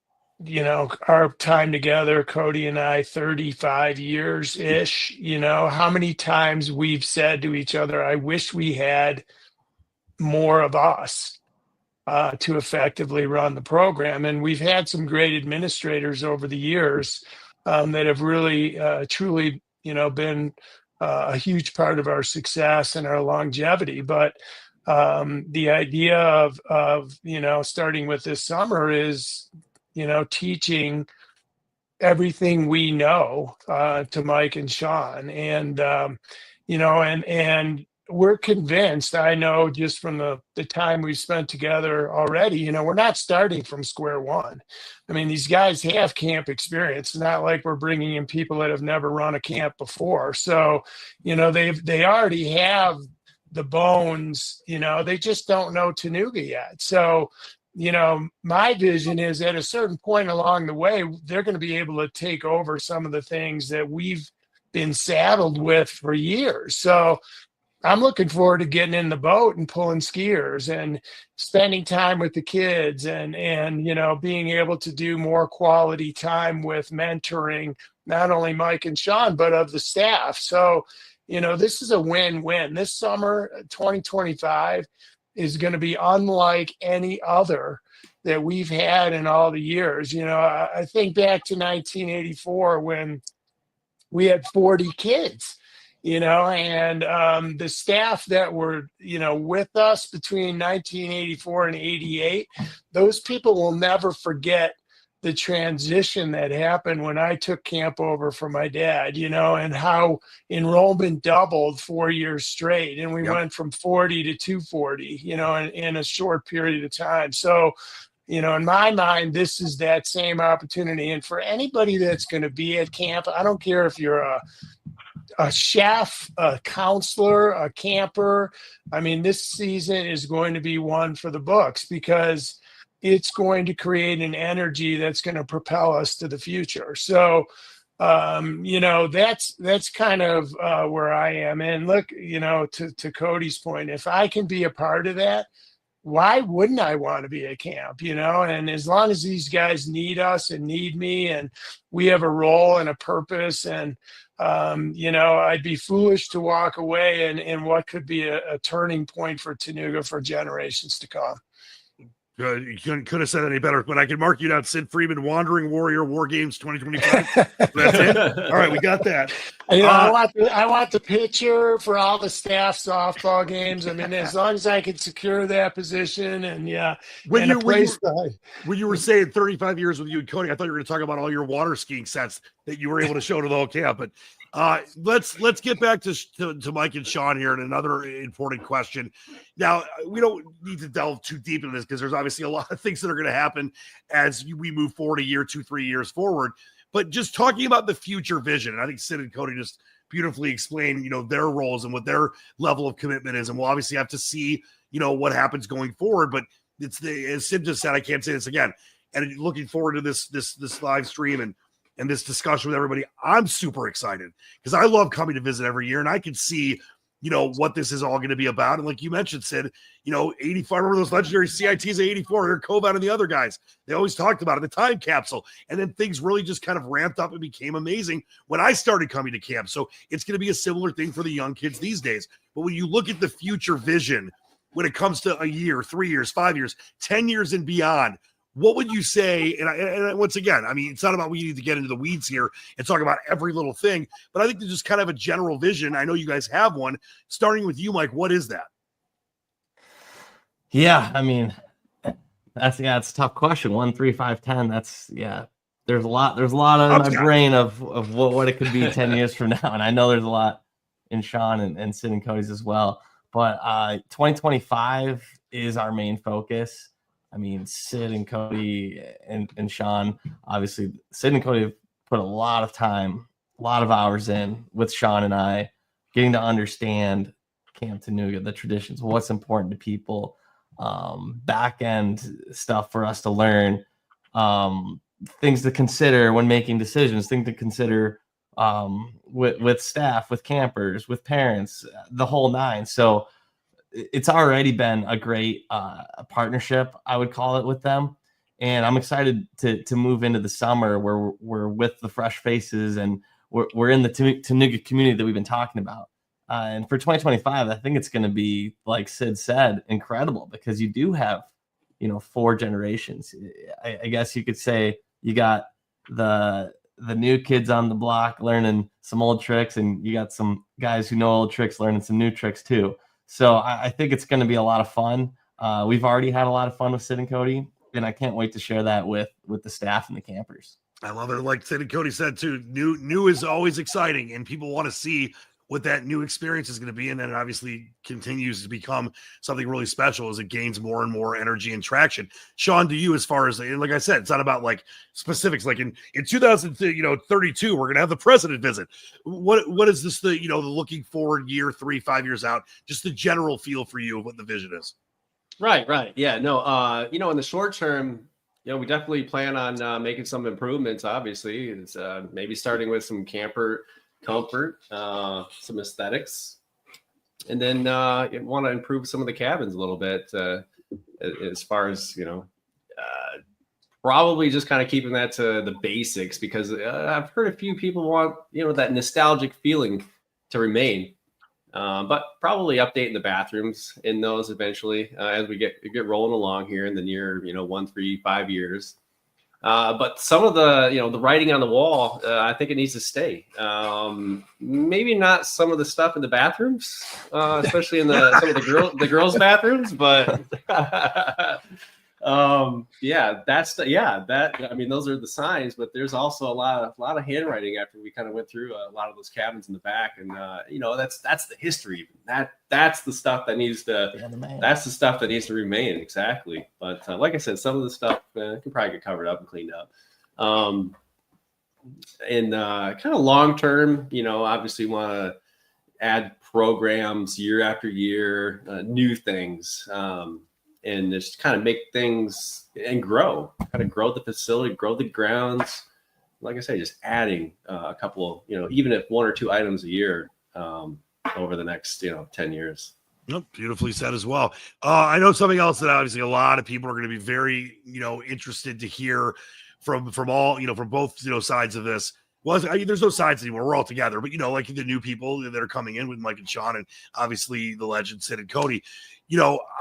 our time together, Cody and I, 35 years ish, how many times we've said to each other, I wish we had more of us to effectively run the program. And we've had some great administrators over the years that have really, truly, been a huge part of our success and our longevity. But the idea of starting with this summer is, teaching everything we know to Mike and Sean. And, and we're convinced, I know just from the time we've spent together already, we're not starting from square one. I mean, these guys have camp experience. It's not like we're bringing in people that have never run a camp before. So, they already have the bones, they just don't know Tanuga yet. So, my vision is at a certain point along the way, they're going to be able to take over some of the things that we've been saddled with for years. So I'm looking forward to getting in the boat and pulling skiers and spending time with the kids and being able to do more quality time with mentoring, not only Mike and Sean, but of the staff. So, this is a win-win. This summer, 2025, is going to be unlike any other that we've had in all the years. I think back to 1984 when we had 40 kids, and the staff that were, with us between 1984 and 88, those people will never forget the transition that happened when I took camp over from my dad, and how enrollment doubled 4 years straight. And we went from 40 to 240, in a short period of time. So, in my mind, this is that same opportunity. And for anybody that's going to be at camp, I don't care if you're a chef, a counselor, a camper. I mean, this season is going to be one for the books because it's going to create an energy that's going to propel us to the future. So, that's kind of where I am. And look, to Cody's point, if I can be a part of that, why wouldn't I want to be at camp, and as long as these guys need us and need me and we have a role and a purpose and I'd be foolish to walk away and what could be a turning point for Tanuga for generations to come. Good. You could have said any better, but I can mark you down. Sid Freeman, Wandering Warrior, War Games 2025. That's it. All right, we got that. I want the pitcher for all the staff softball games. I mean, as long as I can secure that position, and when you were saying 35 years with you and Cody, I thought you were going to talk about all your water skiing sets that you were able to show to the whole camp. But let's get back to Mike and Sean here, and another important question. Now, we don't need to delve too deep into this because there's obviously a lot of things that are going to happen as we move forward a year, 2-3 years forward. But just talking about the future vision, and I think Sid and Cody just beautifully explained, their roles and what their level of commitment is. And we'll obviously have to see, what happens going forward. But as Sid just said, I can't say this again. And looking forward to this live stream and this discussion with everybody, I'm super excited because I love coming to visit every year, and I can see, what this is all going to be about. And like you mentioned, Sid, 85, remember those legendary CITs of 84, Eric Kovac and the other guys, they always talked about it, the time capsule. And then things really just kind of ramped up and became amazing when I started coming to camp. So it's going to be a similar thing for the young kids these days. But when you look at the future vision, when it comes to a year, 3 years, 5 years, 10 years and beyond, what would you say? And once again, I mean, it's not about we need to get into the weeds here and talk about every little thing, but I think there's just kind of a general vision. I know you guys have one. Starting with you, Mike, what is that? Yeah, I mean, it's a tough question. 1, 3, 5, 10. There's a lot in my brain of what it could be 10 years from now, and I know there's a lot in Sean and Sid and Cody's as well. But 2025 is our main focus. I mean, Sid and Cody and Sean, obviously, Sid and Cody have put a lot of time, a lot of hours in with Sean and I, getting to understand Camp Tanuga, the traditions, what's important to people, back end stuff for us to learn, things to consider when making decisions, things to consider with staff, with campers, with parents, the whole nine. So it's already been a great partnership, I would call it, with them. And I'm excited to move into the summer where we're with the fresh faces and we're in the Tanuga community that we've been talking about. And for 2025, I think it's going to be, like Sid said, incredible because you do have, 4 generations. I guess you could say you got the new kids on the block learning some old tricks, and you got some guys who know old tricks learning some new tricks too. So I think it's going to be a lot of fun. We've already had a lot of fun with Sid and Cody, and I can't wait to share that with the staff and the campers. I love it. Like Sid and Cody said too, new is always exciting, and people want to see what that new experience is going to be. And then it obviously continues to become something really special as it gains more and more energy and traction. Sean, to you, as far as, like I said, it's not about like specifics. Like in 2032, we're going to have the president visit. What is this, the looking forward year, 3, 5 years out, just the general feel for you of what the vision is? Right. Yeah, no, in the short term, we definitely plan on making some improvements. Obviously, it's maybe starting with some camper comfort, some aesthetics, and then want to improve some of the cabins a little bit as far as probably just kind of keeping that to the basics, because I've heard a few people want that nostalgic feeling to remain, but probably updating the bathrooms in those eventually as we get rolling along here in the near 1, 3, 5 years. But some of the writing on the wall, I think it needs to stay. Maybe not some of the stuff in the bathrooms, especially in some of the girls' bathrooms. But those are the signs. But there's also a lot of handwriting after we kind of went through a lot of those cabins in the back, and that's the history. That's the stuff that needs to. That's the stuff that needs to remain, exactly. But like I said, some of the stuff can probably get covered up and cleaned up. And kind of long term, obviously want to add programs year after year, new things. And just kind of make things and grow the facility, grow the grounds. Like I say, just adding a couple, even if 1 or 2 items a year over the next, 10 years. Nope, beautifully said as well. I know something else that obviously a lot of people are going to be very, interested to hear from all, from both, sides of this. Well, there's no sides anymore. We're all together. But, like the new people that are coming in with Mike and Sean and obviously the legend Sid and Cody,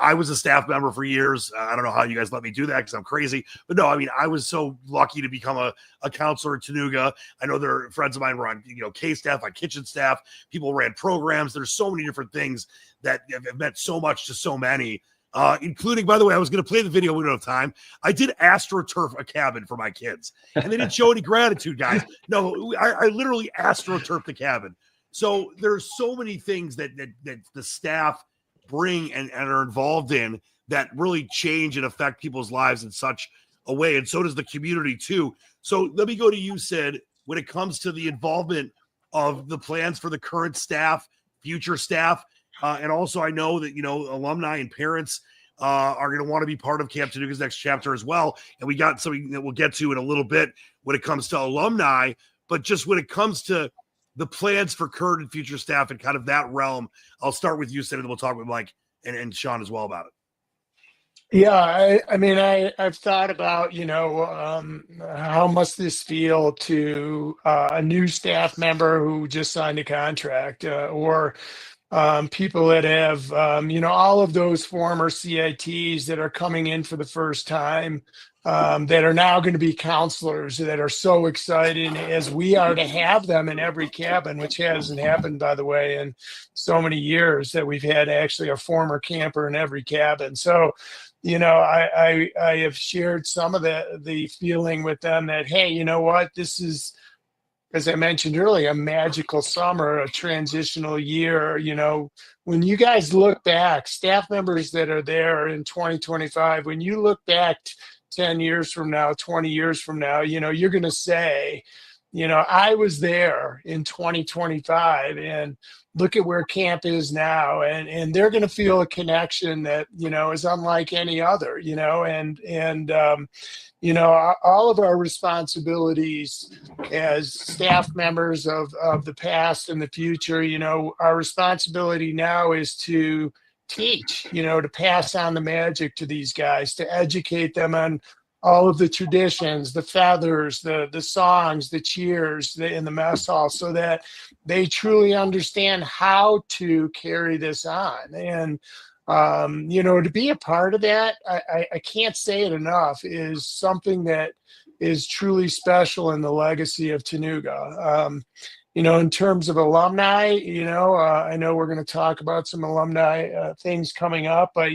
I was a staff member for years. I don't know how you guys let me do that because I'm crazy. But no, I mean, I was so lucky to become a counselor at Tanuga. I know there are friends of mine were on, K staff, on kitchen staff. People ran programs. There's so many different things that have meant so much to so many. Including, by the way, I was going to play the video. We don't have time. I did AstroTurf a cabin for my kids, and they didn't show any gratitude, guys. No, I literally AstroTurfed the cabin. So there's so many things that the staff bring and are involved in that really change and affect people's lives in such a way, and so does the community too. So let me go to you, Sid, when it comes to the involvement of the plans for the current staff, future staff. And also, I know that, alumni and parents are going to want to be part of Camp Tanuga's next chapter as well. And we got something that we'll get to in a little bit when it comes to alumni. But just when it comes to the plans for current and future staff and kind of that realm, I'll start with you, Sid, and we'll talk with Mike and Sean as well about it. Yeah, I mean, I've thought about, how must this feel to a new staff member who just signed a contract or people that have, all of those former CITs that are coming in for the first time, that are now going to be counselors that are so excited as we are to have them in every cabin, which hasn't happened, by the way, in so many years that we've had actually a former camper in every cabin. So, I have shared some of the feeling with them that, hey, you know what, this is, as I mentioned earlier, a magical summer, a transitional year. When you guys look back, staff members that are there in 2025, when you look back 10 years from now, 20 years from now, you're going to say, I was there in 2025 and look at where camp is now. And they're going to feel a connection that, is unlike any other, all of our responsibilities as staff members of the past and the future, our responsibility now is to teach, to pass on the magic to these guys, to educate them on all of the traditions, the feathers, the songs, the cheers in the mess hall, so that they truly understand how to carry this on. And to be a part of that, I can't say it enough, is something that is truly special in the legacy of Tanuga. In terms of alumni, I know we're going to talk about some alumni things coming up, but,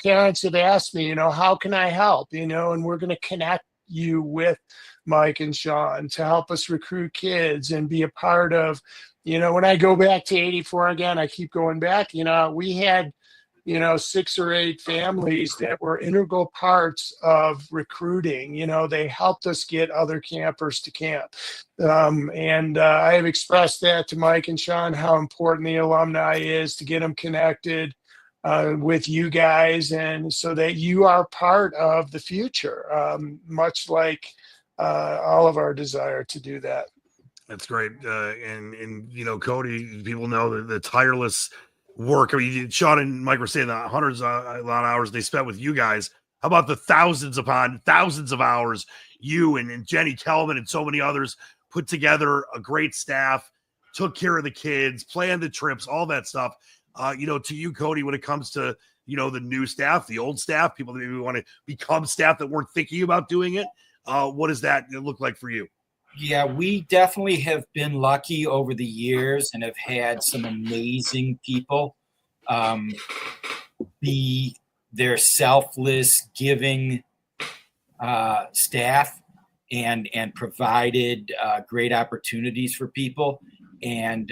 parents have asked me, how can I help, and we're going to connect you with Mike and Sean to help us recruit kids and be a part of, when I go back to 84 again, I keep going back, we had 6 or 8 families that were integral parts of recruiting. They helped us get other campers to camp. And I have expressed that to Mike and Sean, how important the alumni is to get them connected with you guys, and so that you are part of the future, much like all of our desire to do that. That's great. And Cody, people know the tireless work. I mean, Sean and Mike were saying the hundreds of hours they spent with you guys. How about the thousands upon thousands of hours you and Jenny Kelman and so many others put together a great staff, took care of the kids, planned the trips, all that stuff. To you, Cody, when it comes to, the new staff, the old staff, people that maybe want to become staff that weren't thinking about doing it. What does that look like for you? Yeah, we definitely have been lucky over the years and have had some amazing people be their selfless, giving staff and provided great opportunities for people. And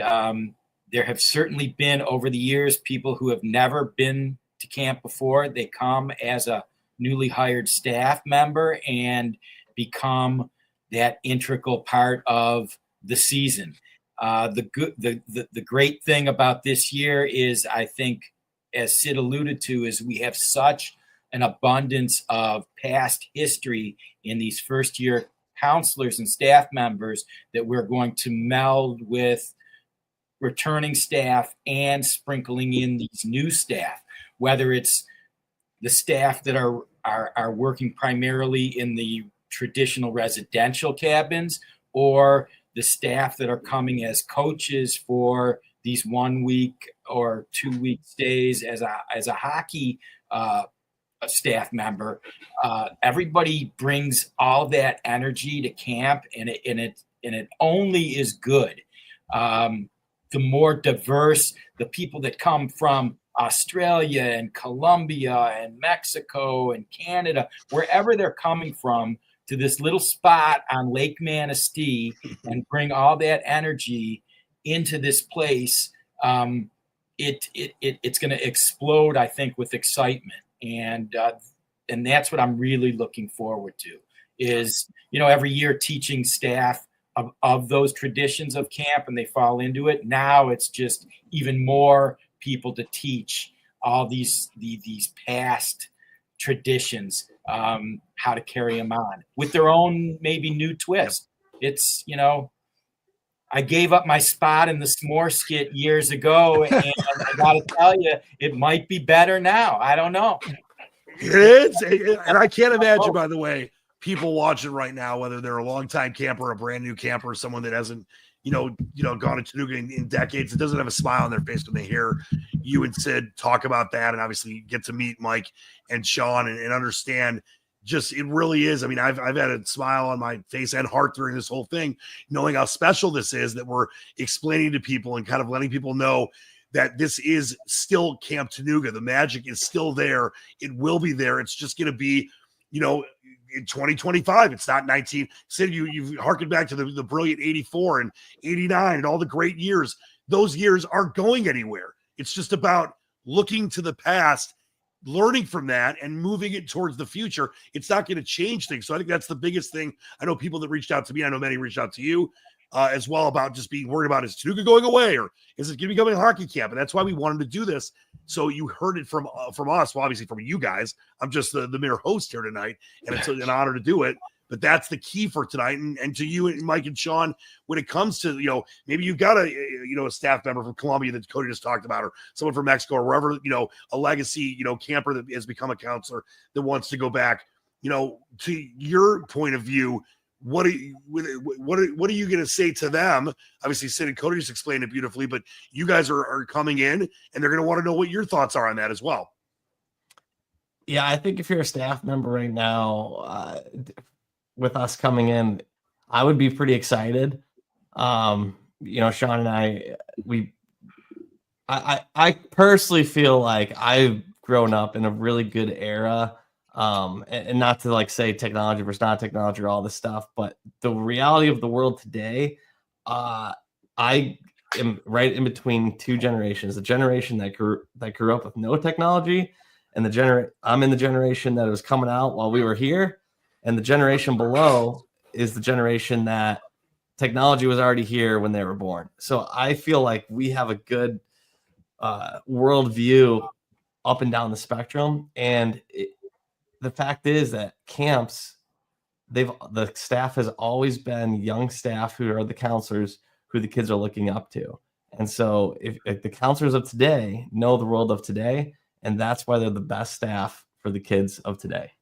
there have certainly been over the years people who have never been to camp before. They come as a newly hired staff member and become that integral part of the season. The great thing about this year is, I think, as Sid alluded to, is we have such an abundance of past history in these first year counselors and staff members that we're going to meld with returning staff and sprinkling in these new staff, whether it's the staff that are working primarily in the traditional residential cabins, or the staff that are coming as coaches for these 1 week or 2 week stays as a hockey a staff member. Everybody brings all that energy to camp, and it only is good. The more diverse the people that come from Australia and Colombia and Mexico and Canada, wherever they're coming from, to this little spot on Lake Manistee and bring all that energy into this place, it's going to explode, I think, with excitement. And that's what I'm really looking forward to is, every year teaching staff of those traditions of camp, and they fall into it. Now it's just even more people to teach all these past traditions, how to carry them on with their own maybe new twist. It's, I gave up my spot in the s'more skit years ago, and I got to tell you, it might be better now. I don't know. It is, and I can't imagine, by the way, people watching right now, whether they're a longtime camper, a brand new camper, someone that hasn't, gone to Tanuga in decades, it doesn't have a smile on their face when they hear you and Sid talk about that, and obviously get to meet Mike and Sean and understand. Just it really is. I mean, I've had a smile on my face and heart during this whole thing, knowing how special this is, that we're explaining to people and kind of letting people know that this is still Camp Tanuga. The magic is still there. It will be there. It's just going to be, in 2025. It's not 19. Sid, you've harkened back to the brilliant 84 and 89 and all the great years. Those years aren't going anywhere. It's just about looking to the past, learning from that, and moving it towards the future. It's not going to change things. So I think that's the biggest thing. I know people that reached out to me. I know many reached out to you as well about just being worried about, is Tanuga going away, or is it going to be becoming a hockey camp? And that's why we wanted to do this. So you heard it from us. Well, obviously from you guys. I'm just the mere host here tonight, and it's an honor to do it. But that's the key for tonight. And to you and Mike and Sean, when it comes to, maybe you've got a staff member from Colombia that Cody just talked about, or someone from Mexico, or wherever, a legacy, camper that has become a counselor that wants to go back, to your point of view, what are you going to say to them? Obviously, Sid and Cody just explained it beautifully, but you guys are coming in, and they're going to want to know what your thoughts are on that as well. Yeah, I think if you're a staff member right now, with us coming in, I would be pretty excited. Sean and I personally feel like I've grown up in a really good era. And not to say technology versus not technology or all this stuff, but the reality of the world today, I am right in between two generations. The generation that grew up with no technology, and I'm in the generation that was coming out while we were here. And the generation below is the generation that technology was already here when they were born. So I feel like we have a good worldview up and down the spectrum. And the fact is that camps, the staff has always been young staff who are the counselors who the kids are looking up to. And so if the counselors of today know the world of today, and that's why they're the best staff for the kids of today.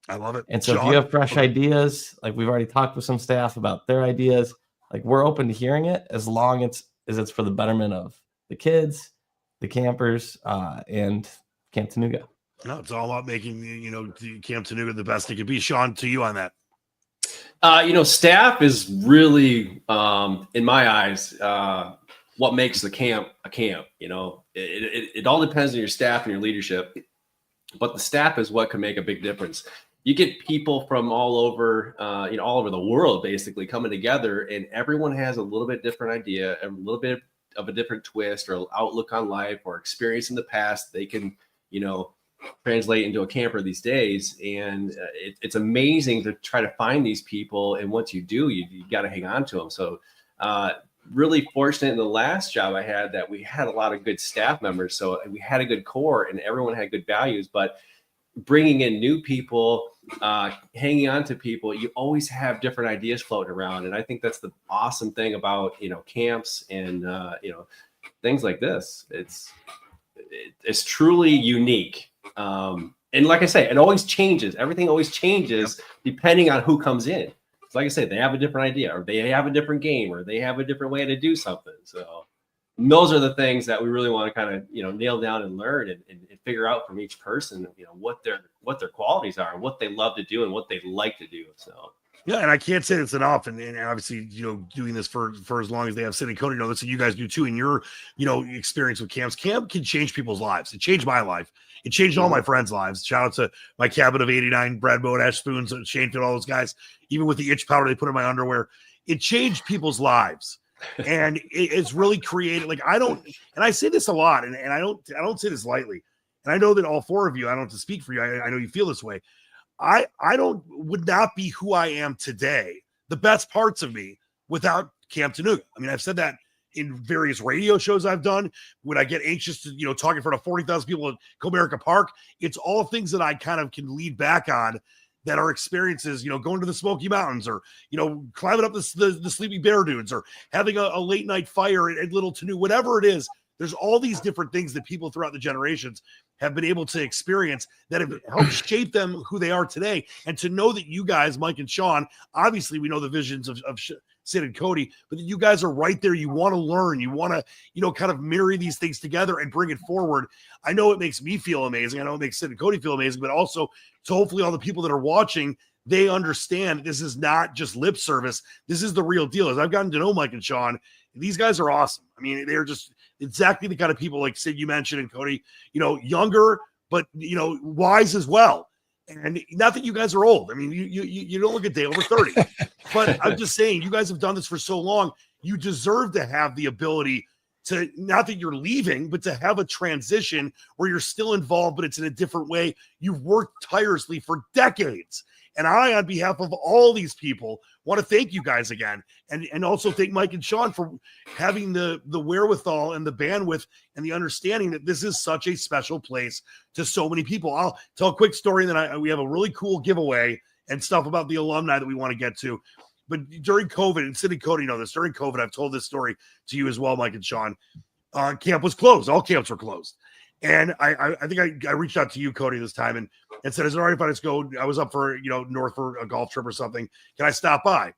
I love it. And so Sean, if you have fresh ideas, like we've already talked with some staff about their ideas, like we're open to hearing it as long as it's for the betterment of the kids, the campers, and Camp Tanuga. No, it's all about making, Camp Tanuga the best it could be. Sean, to you on that. Staff is really, in my eyes, what makes the camp a camp. It all depends on your staff and your leadership, but the staff is what can make a big difference. You get people from all over the world basically coming together, and everyone has a little bit different idea, a little bit of a different twist or outlook on life or experience in the past. They can, translate into a camper these days. And it's amazing to try to find these people. And once you do, you got to hang on to them. So really fortunate in the last job I had that we had a lot of good staff members. So we had a good core and everyone had good values, but bringing in new people, hanging on to people, you always have different ideas floating around. And I think that's the awesome thing about, camps and, things like this. It's truly unique. And like I say, it always changes. Everything always changes depending on who comes in. like I say, they have a different idea, or they have a different game, or they have a different way to do something. So those are the things that we really want to kind of, nail down and learn and figure out from each person, what their qualities are, what they love to do and what they like to do. So. Yeah, and I can't say it's enough. And obviously, doing this for as long as they have Sid and Cody, that's what you guys do too. In your, experience with camps, camp can change people's lives. It changed my life. It changed all my friends' lives. Shout out to my cabin of 89, Brad Boat, Ash Spoons, Shane Field, all those guys. Even with the itch powder they put in my underwear, it changed people's lives. And it's really created. Like and I say this a lot, and I don't say this lightly. And I know that all four of you, I don't have to speak for you. I know you feel this way. I would not be who I am today, the best parts of me, without Camp Tanuga. I mean, I've said that in various radio shows I've done. When I get anxious to, talk in front of 40,000 people at Comerica Park, it's all things that I kind of can lead back on that are experiences, going to the Smoky Mountains, or, climbing up the Sleepy Bear Dunes, or having a late night fire at Little Tanuga, whatever it is. There's all these different things that people throughout the generations have been able to experience that have helped shape them who they are today. And to know that you guys, Mike and Sean, obviously we know the visions of Sid and Cody, but that you guys are right there. You want to learn. You want to, kind of marry these things together and bring it forward. I know it makes me feel amazing. I know it makes Sid and Cody feel amazing, but also to hopefully all the people that are watching, they understand this is not just lip service. This is the real deal. As I've gotten to know Mike and Sean, these guys are awesome. I mean, they're just exactly the kind of people, like Sid, you mentioned, and Cody, younger, but, wise as well. And not that you guys are old. I mean, you don't look a day over 30, but I'm just saying, you guys have done this for so long. You deserve to have the ability to, not that you're leaving, but to have a transition where you're still involved, but it's in a different way. You've worked tirelessly for decades. And I, on behalf of all these people, want to thank you guys again. And also thank Mike and Sean for having the wherewithal and the bandwidth and the understanding that this is such a special place to so many people. I'll tell a quick story, and then we have a really cool giveaway and stuff about the alumni that we want to get to. But during COVID, and Sid and Cody know this, during COVID, I've told this story to you as well, Mike and Sean. Camp was closed. All camps were closed. And I think I reached out to you, Cody, this time and said, is it all right if I just go? I was up for, north for a golf trip or something. Can I stop by?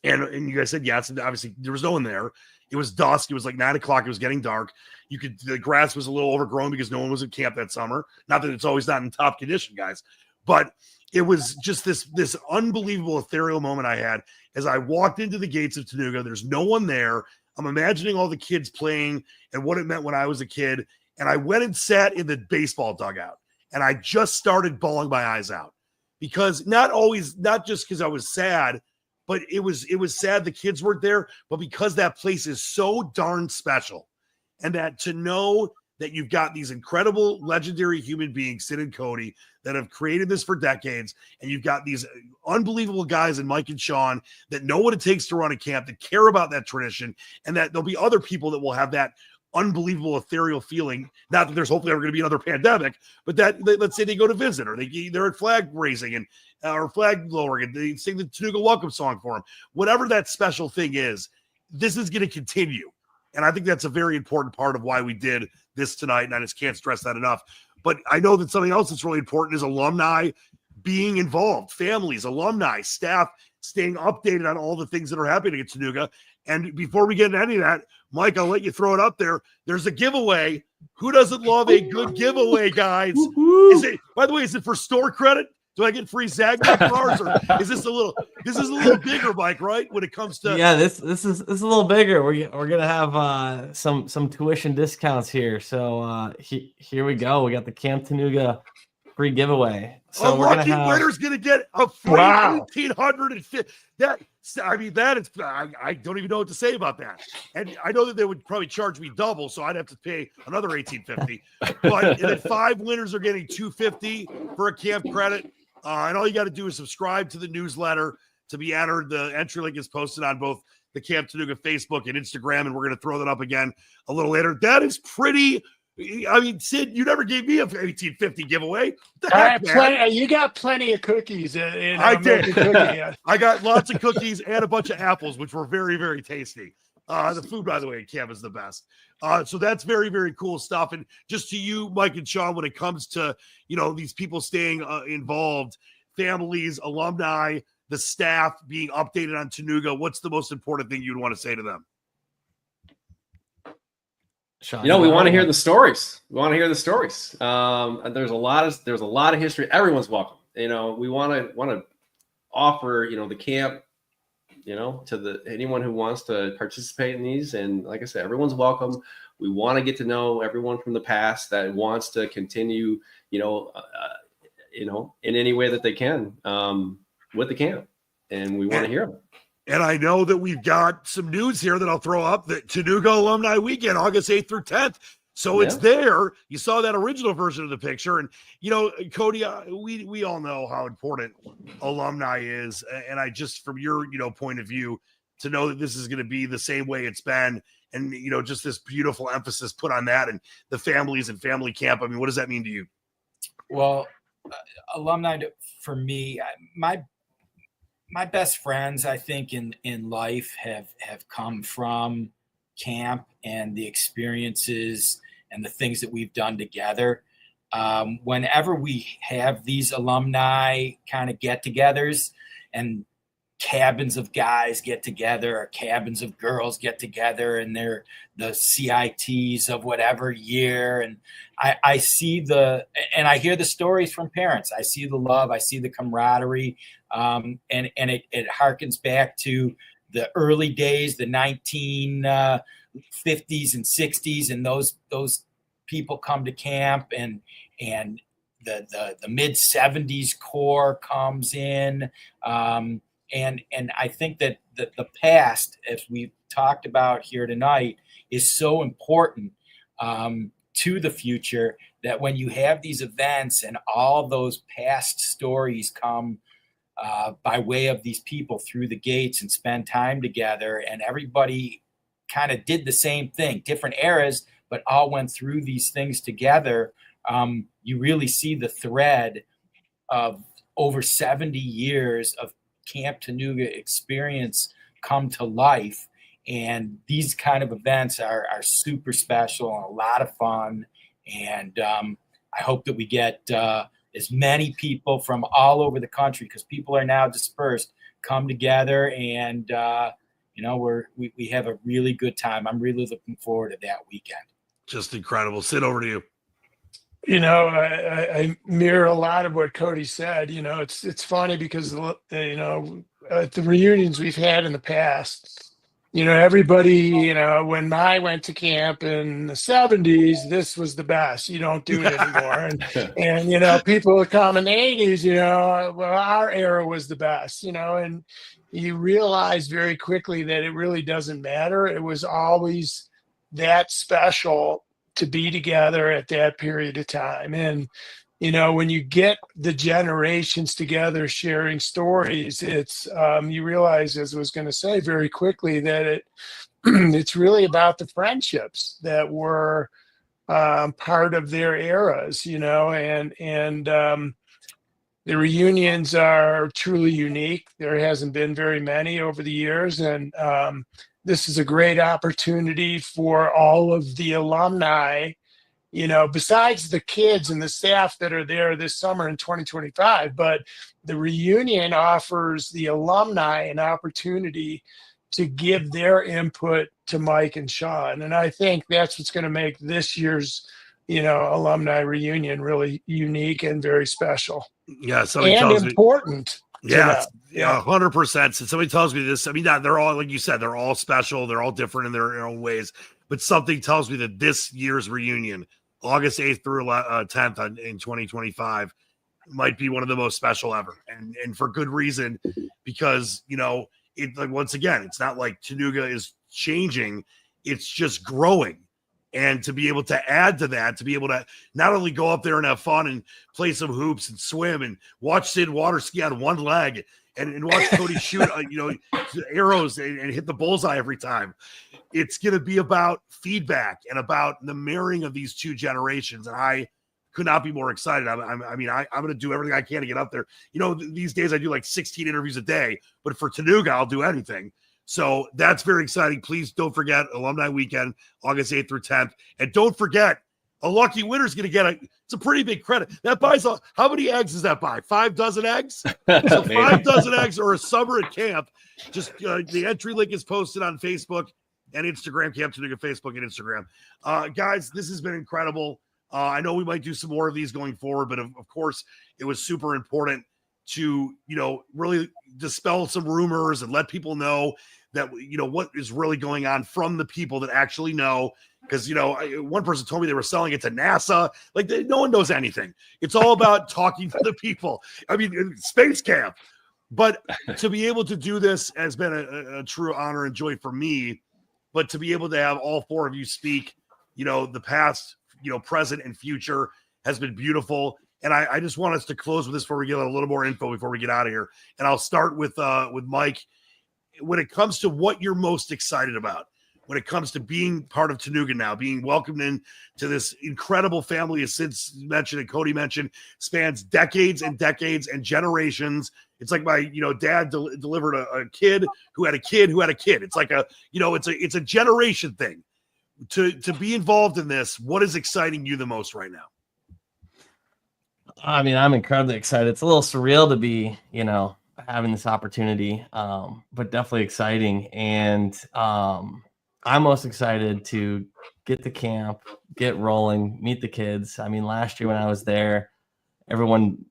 And you guys said yes. And obviously there was no one there. It was dusk. It was like 9 o'clock. It was getting dark. The grass was a little overgrown because no one was at camp that summer. Not that it's always not in top condition, guys, but it was just this unbelievable ethereal moment I had as I walked into the gates of Tanuga. There's no one there. I'm imagining all the kids playing and what it meant when I was a kid. And I went and sat in the baseball dugout, and I just started bawling my eyes out because not just because I was sad, but it was sad the kids weren't there, but because that place is so darn special. And that to know that you've got these incredible, legendary human beings, Sid and Cody, that have created this for decades, and you've got these unbelievable guys in Mike and Sean that know what it takes to run a camp, that care about that tradition, and that there'll be other people that will have that unbelievable ethereal feeling. Not that there's hopefully ever going to be another pandemic, but that let's say they go to visit, or they're at flag raising and or flag lowering, and they sing the Tanuga welcome song for them. Whatever that special thing is, this is going to continue, and I think that's a very important part of why we did this tonight. And I just can't stress that enough. But I know that something else that's really important is alumni being involved, families, alumni, staff staying updated on all the things that are happening at Tanuga. And before we get into any of that, Mike, I'll let you throw it up there. There's a giveaway. Who doesn't love a good giveaway, guys? Is it, by the way, is it for store credit? Do I get free Zagnut bars, or is this a little bigger, Mike, right? When it comes to this is a little bigger. We're gonna have some tuition discounts here. So here we go. We got the Camp Tanuga free giveaway. So we're lucky winner's gonna get a free 1,850. That is, I don't even know what to say about that. And I know that they would probably charge me double, so I'd have to pay another $1,850. But then 5 winners are getting $250 for a camp credit. And all you got to do is subscribe to the newsletter to be entered. The entry link is posted on both the Camp Tanuga Facebook and Instagram, and we're going to throw that up again a little later. That is pretty. I mean, Sid, you never gave me a $1,850 giveaway. You got plenty of cookies. I did. I got lots of cookies and a bunch of apples, which were very, very tasty. The food, by the way, at camp is the best. So that's very, very cool stuff. And just to you, Mike and Sean, when it comes to, these people staying involved, families, alumni, the staff being updated on Tanuga, what's the most important thing you'd want to say to them? Sean, You know, we want to hear the stories. We want to hear the stories. And there's a lot of history. Everyone's welcome. You know, we want to offer, the camp, to anyone who wants to participate in these. And like I said, everyone's welcome. We want to get to know everyone from the past that wants to continue, in any way that they can with the camp. And we want to hear them. And I know that we've got some news here that I'll throw up, that Tanuga Alumni Weekend, August 8th through 10th. So it's there. You saw that original version of the picture. And, Cody, we all know how important alumni is. And I just, from your, point of view, to know that this is going to be the same way it's been, and, just this beautiful emphasis put on that and the families and family camp. I mean, what does that mean to you? Well, alumni, for me, my best friends, I think, in life have come from camp and the experiences and the things that we've done together. Whenever we have these alumni kind of get-togethers and cabins of guys get together or cabins of girls get together, and they're the CITs of whatever year, and I see and I hear the stories from parents. I see the love, I see the camaraderie, and it harkens back to the early days, the 1950s and 60s, and those people come to camp, and the mid 70s core comes in. And I think that the past, as we've talked about here tonight, is so important to the future, that when you have these events and all those past stories come by way of these people through the gates and spend time together, and everybody kind of did the same thing, different eras, but all went through these things together, you really see the thread of over 70 years of Camp Tanuga experience come to life. And these kind of events are super special and a lot of fun. And I hope that we get as many people from all over the country, because people are now dispersed, come together, and we have a really good time. I'm really looking forward to that weekend. Just incredible. Sid, over to you. I mirror a lot of what Cody said. It's funny because, at the reunions we've had in the past, everybody, when I went to camp in the 70s, this was the best. You don't do it anymore. And people would come in the 80s, well, our era was the best, and you realize very quickly that it really doesn't matter. It was always that special to be together at that period of time. And, when you get the generations together sharing stories, it's, you realize, as I was going to say very quickly, that it's really about the friendships that were part of their eras, and the reunions are truly unique. There hasn't been very many over the years. And this is a great opportunity for all of the alumni, besides the kids and the staff that are there this summer in 2025. But the reunion offers the alumni an opportunity to give their input to Mike and Sean. And I think that's what's going to make this year's, alumni reunion really unique and very special. Yeah, and important. Yeah, 100%. So somebody tells me this, they're all, like you said, they're all special. They're all different in their own ways. But something tells me that this year's reunion, August 8th through 10th in 2025, might be one of the most special ever. And for good reason, because, once again, it's not like Tanuga is changing. It's just growing. And to be able to add to that, to be able to not only go up there and have fun and play some hoops and swim and watch Sid water ski on one leg and watch Cody shoot, arrows and hit the bullseye every time. It's going to be about feedback and about the marrying of these two generations. And I could not be more excited. I'm going to do everything I can to get up there. These days I do like 16 interviews a day, but for Tanuga, I'll do anything. So that's very exciting. Please don't forget Alumni Weekend, August 8th through 10th. And don't forget, A lucky winner's going to get it's a pretty big credit. That buys how many eggs does that buy? 5 dozen eggs? So 5 dozen eggs or a summer at camp. Just the entry link is posted on Facebook and Instagram, Camp Tanuga Facebook and Instagram. Guys, this has been incredible. I know we might do some more of these going forward, but of course it was super important to, really dispel some rumors and let people know that, what is really going on from the people that actually know. Because, one person told me they were selling it to NASA. Like, no one knows anything. It's all about talking to the people. I mean, space camp. But to be able to do this has been a true honor and joy for me. But to be able to have all 4 of you speak, the past, present and future has been beautiful. And I just want us to close with this before we get a little more info before we get out of here. And I'll start with Mike. When it comes to what you're most excited about, when it comes to being part of Tanuga now, being welcomed in to this incredible family, as Sid's mentioned and Cody mentioned, spans decades and decades and generations. It's like my, dad delivered a kid who had a kid who had a kid. It's like it's a generation thing. To be involved in this, what is exciting you the most right now? I mean, I'm incredibly excited. It's a little surreal to be, having this opportunity, but definitely exciting. And I'm most excited to get to camp, get rolling, meet the kids. I mean, last year when I was there, everyone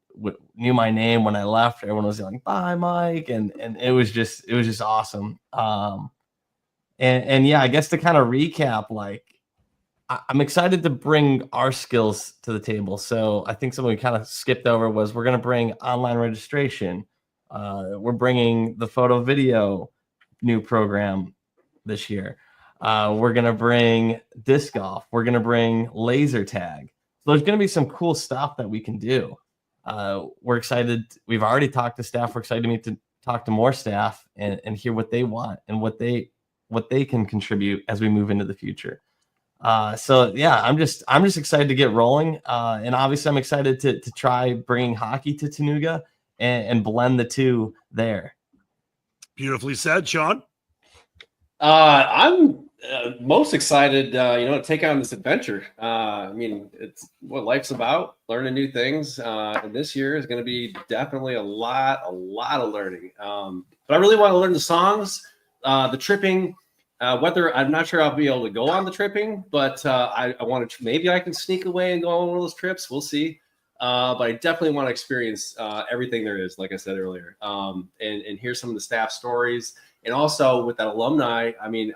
knew my name. When I left, everyone was yelling, "Bye, Mike," and it was just awesome. And yeah, I guess to kind of recap, like, I'm excited to bring our skills to the table. So I think something we kind of skipped over was we're going to bring online registration. We're bringing the photo video new program this year. We're going to bring disc golf. We're going to bring laser tag. So there's going to be some cool stuff that we can do. We're excited. We've already talked to staff. We're excited to talk to more staff and hear what they want and what they can contribute as we move into the future. So yeah, I'm just excited to get rolling. And obviously I'm excited to try bringing hockey to Tanuga and blend the two there. Beautifully said, Sean. I'm most excited, to take on this adventure. I mean, it's what life's about, learning new things. And this year is going to be definitely a lot of learning. But I really want to learn the songs, the tripping. Whether I'm not sure I'll be able to go on the tripping, but I want to. Maybe I can sneak away and go on one of those trips. We'll see. But I definitely want to experience everything there is, like I said earlier, and hear some of the staff stories. And also with that alumni, I mean,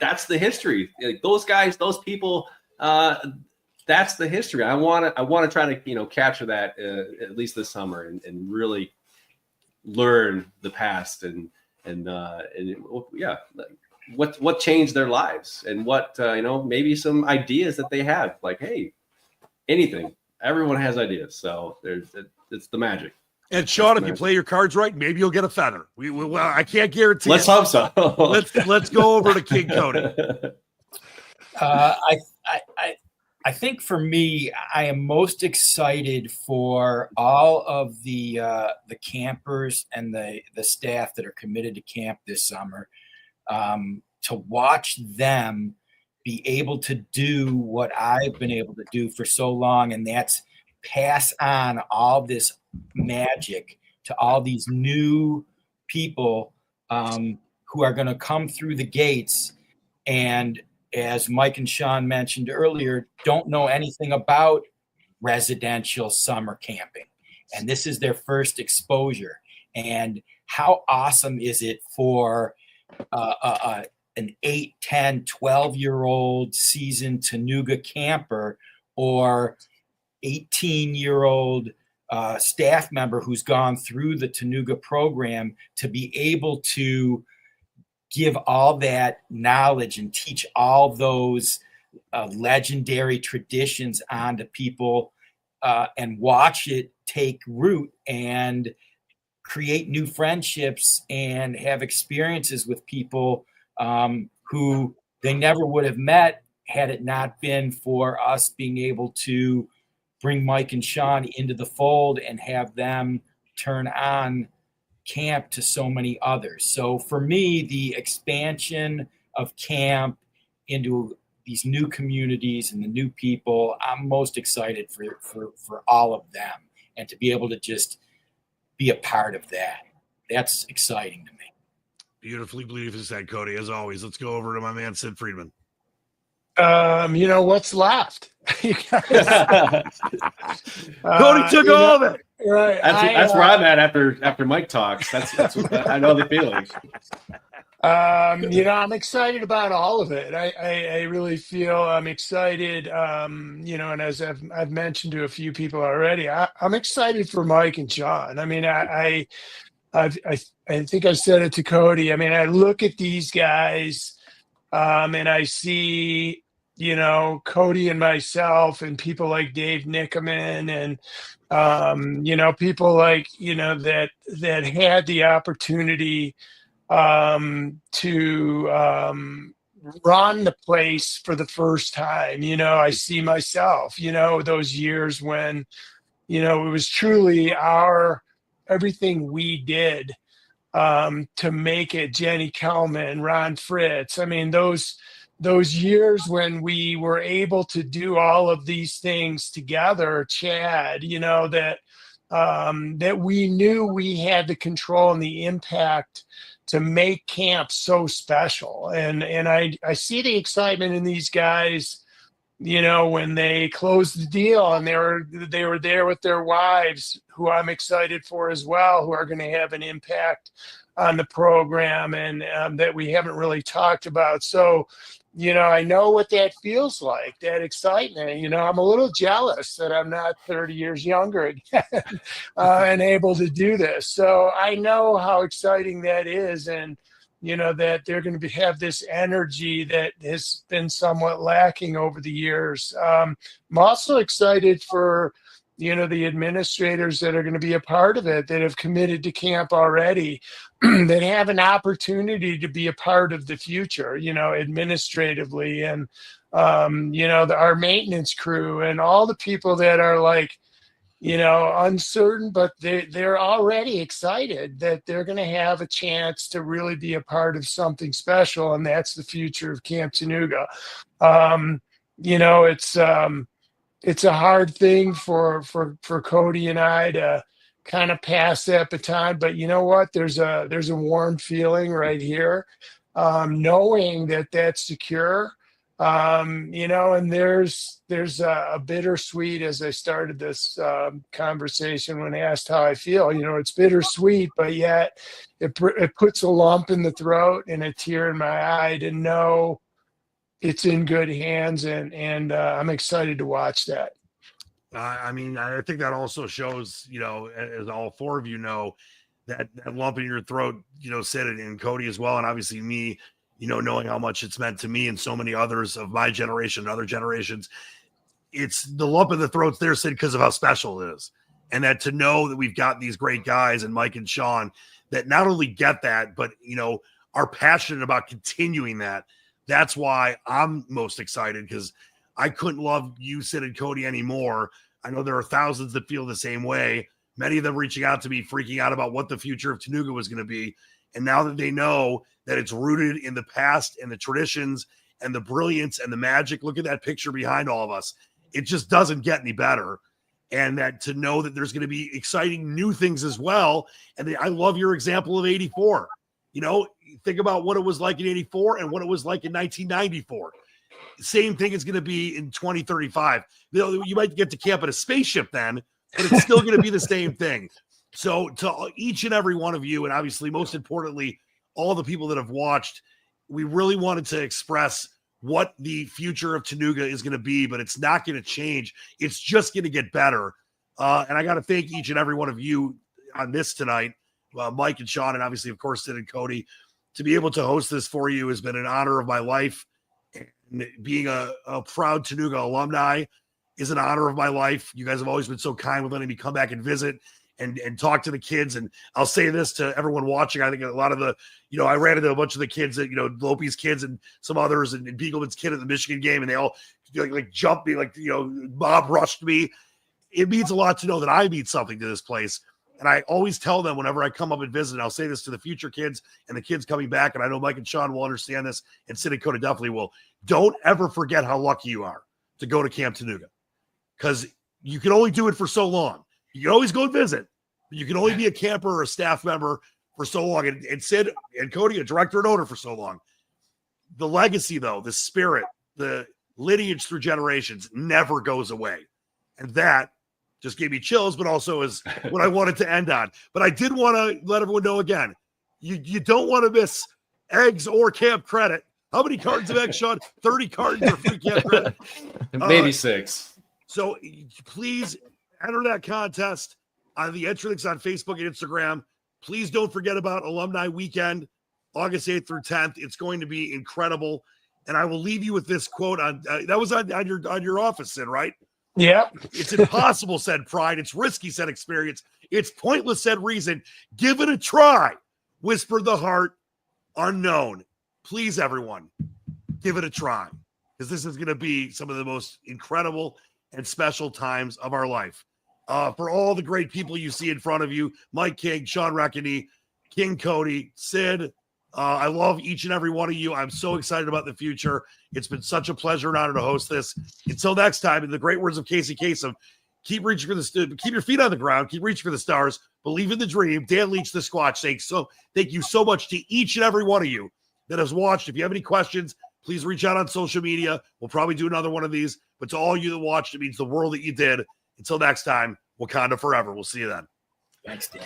that's the history. Like those guys, those people, that's the history. I want to try to capture that at least this summer and really learn the past and what changed their lives and what maybe some ideas that they have. Like, hey, anything. Everyone has ideas, so it's the magic. And Sean, if you play your cards right, maybe you'll get a feather. Well, I can't guarantee. Let's hope so. let's go over to King Cody. I think for me, I am most excited for all of the campers and the staff that are committed to camp this summer, to watch them be able to do what I've been able to do for so long, and that's pass on all this magic to all these new people who are going to come through the gates and, as Mike and Sean mentioned earlier, don't know anything about residential summer camping. And this is their first exposure. And how awesome is it for an 8, 10, 12-year-old seasoned Tanuga camper or 18-year-old staff member who's gone through the Tanuga program to be able to give all that knowledge and teach all those legendary traditions onto people and watch it take root and create new friendships and have experiences with people who they never would have met had it not been for us being able to bring Mike and Sean into the fold and have them turn on camp to so many others. So for me, the expansion of camp into these new communities and the new people. I'm most excited for all of them, and to be able to just be a part of that. That's exciting to me. Beautifully said, Cody. As always, let's go over to my man Sid Friedman. What's left? You guys, Cody took all of it. right. That's where I'm at after Mike talks. That's I know the feeling. I'm excited about all of it. I really feel I'm excited. And as I've mentioned to a few people already, I'm excited for Mike and Sean. I mean, I think I said it to Cody. I mean, I look at these guys, and I see, Cody and myself and people like Dave Nickerman and, people like, that had the opportunity to run the place for the first time. I see myself, those years when, it was truly everything we did to make it. Jenny Kelman, Ron Fritz. I mean, those years when we were able to do all of these things together, Chad, that we knew we had the control and the impact to make camp so special. And I see the excitement in these guys, when they closed the deal and they were there with their wives, who I'm excited for as well, who are going to have an impact on the program and that we haven't really talked about. So, I know what that feels like, that excitement. I'm a little jealous that I'm not 30 years younger again and able to do this. So I know how exciting that is. And, that they're going to have this energy that has been somewhat lacking over the years. I'm also excited for, the administrators that are going to be a part of it, that have committed to camp already, that have an opportunity to be a part of the future, administratively, and, our maintenance crew and all the people that are like, uncertain, but they're already excited that they're going to have a chance to really be a part of something special. And that's the future of Camp Tanuga. It's a hard thing for Cody and I to kind of pass that baton, but you know what? There's a warm feeling right here, knowing that that's secure. And there's a bittersweet, as I started this conversation when asked how I feel. It's bittersweet, but yet it puts a lump in the throat and a tear in my eye to know it's in good hands, and I'm excited to watch that. I think that also shows, as all four of you know, that lump in your throat, Sid and Cody as well, and obviously me, knowing how much it's meant to me and so many others of my generation and other generations. It's the lump in the throat's there, Sid, because of how special it is. And that to know that we've got these great guys and Mike and Sean that not only get that, but, are passionate about continuing that. That's why I'm most excited, because I couldn't love you, Sid, and Cody anymore. I know there are thousands that feel the same way. Many of them reaching out to me, freaking out about what the future of Tanuga was going to be. And now that they know that it's rooted in the past and the traditions and the brilliance and the magic, look at that picture behind all of us. It just doesn't get any better. And that to know that there's going to be exciting new things as well. And I love your example of 84. Think about what it was like in 84 and what it was like in 1994. Same thing is going to be in 2035. You might get to camp in a spaceship then, but it's still going to be the same thing. So to each and every one of you, and obviously most importantly, all the people that have watched, we really wanted to express what the future of Tanuga is going to be, but it's not going to change. It's just going to get better. And I got to thank each and every one of you on this tonight, Mike and Sean, and obviously, of course, Sid and Cody. To be able to host this for you has been an honor of my life. And being a proud Tanuga alumni is an honor of my life. You guys have always been so kind with letting me come back and visit and talk to the kids. And I'll say this to everyone watching. I think a lot of the, I ran into a bunch of the kids that, Lope's kids and some others and Beagleman's kid at the Michigan game. And they all like jumped me, Bob rushed me. It means a lot to know that I mean something to this place. And I always tell them whenever I come up and visit, and I'll say this to the future kids and the kids coming back, and I know Mike and Sean will understand this, and Sid and Cody definitely will. don't ever forget how lucky you are to go to Camp Tanuga, because you can only do it for so long. You can always go and visit, but you can only be a camper or a staff member for so long. And Sid and Cody, a director and owner for so long. The legacy, though, the spirit, the lineage through generations never goes away. And that just gave me chills, but also is what I wanted to end on. But I did want to let everyone know again, you don't want to miss eggs or camp credit. How many cartons of eggs, Sean? 30 cartons of free camp credit. Maybe 6. So please enter that contest on the entry links on Facebook and Instagram. Please don't forget about Alumni Weekend, August 8th through 10th. It's going to be incredible. And I will leave you with this quote on that was on your office, Sid, right? Yep. It's impossible, said pride. It's risky, said experience. It's pointless, said reason. Give it a try, whispered the heart, unknown. Please, everyone, give it a try, because this is going to be some of the most incredible and special times of our life. For all the great people you see in front of you, Mike King, Sean Reckany, King Cody, Sid, I love each and every one of you. I'm so excited about the future. It's been such a pleasure and honor to host this. Until next time, in the great words of Casey Kasem, keep reaching for keep your feet on the ground, keep reaching for the stars, believe in the dream. Dan Leach, the Squatch, thank you so much to each and every one of you that has watched. If you have any questions, please reach out on social media. We'll probably do another one of these. But to all you that watched, it means the world that you did. Until next time, Wakanda forever. We'll see you then. Thanks, Dan.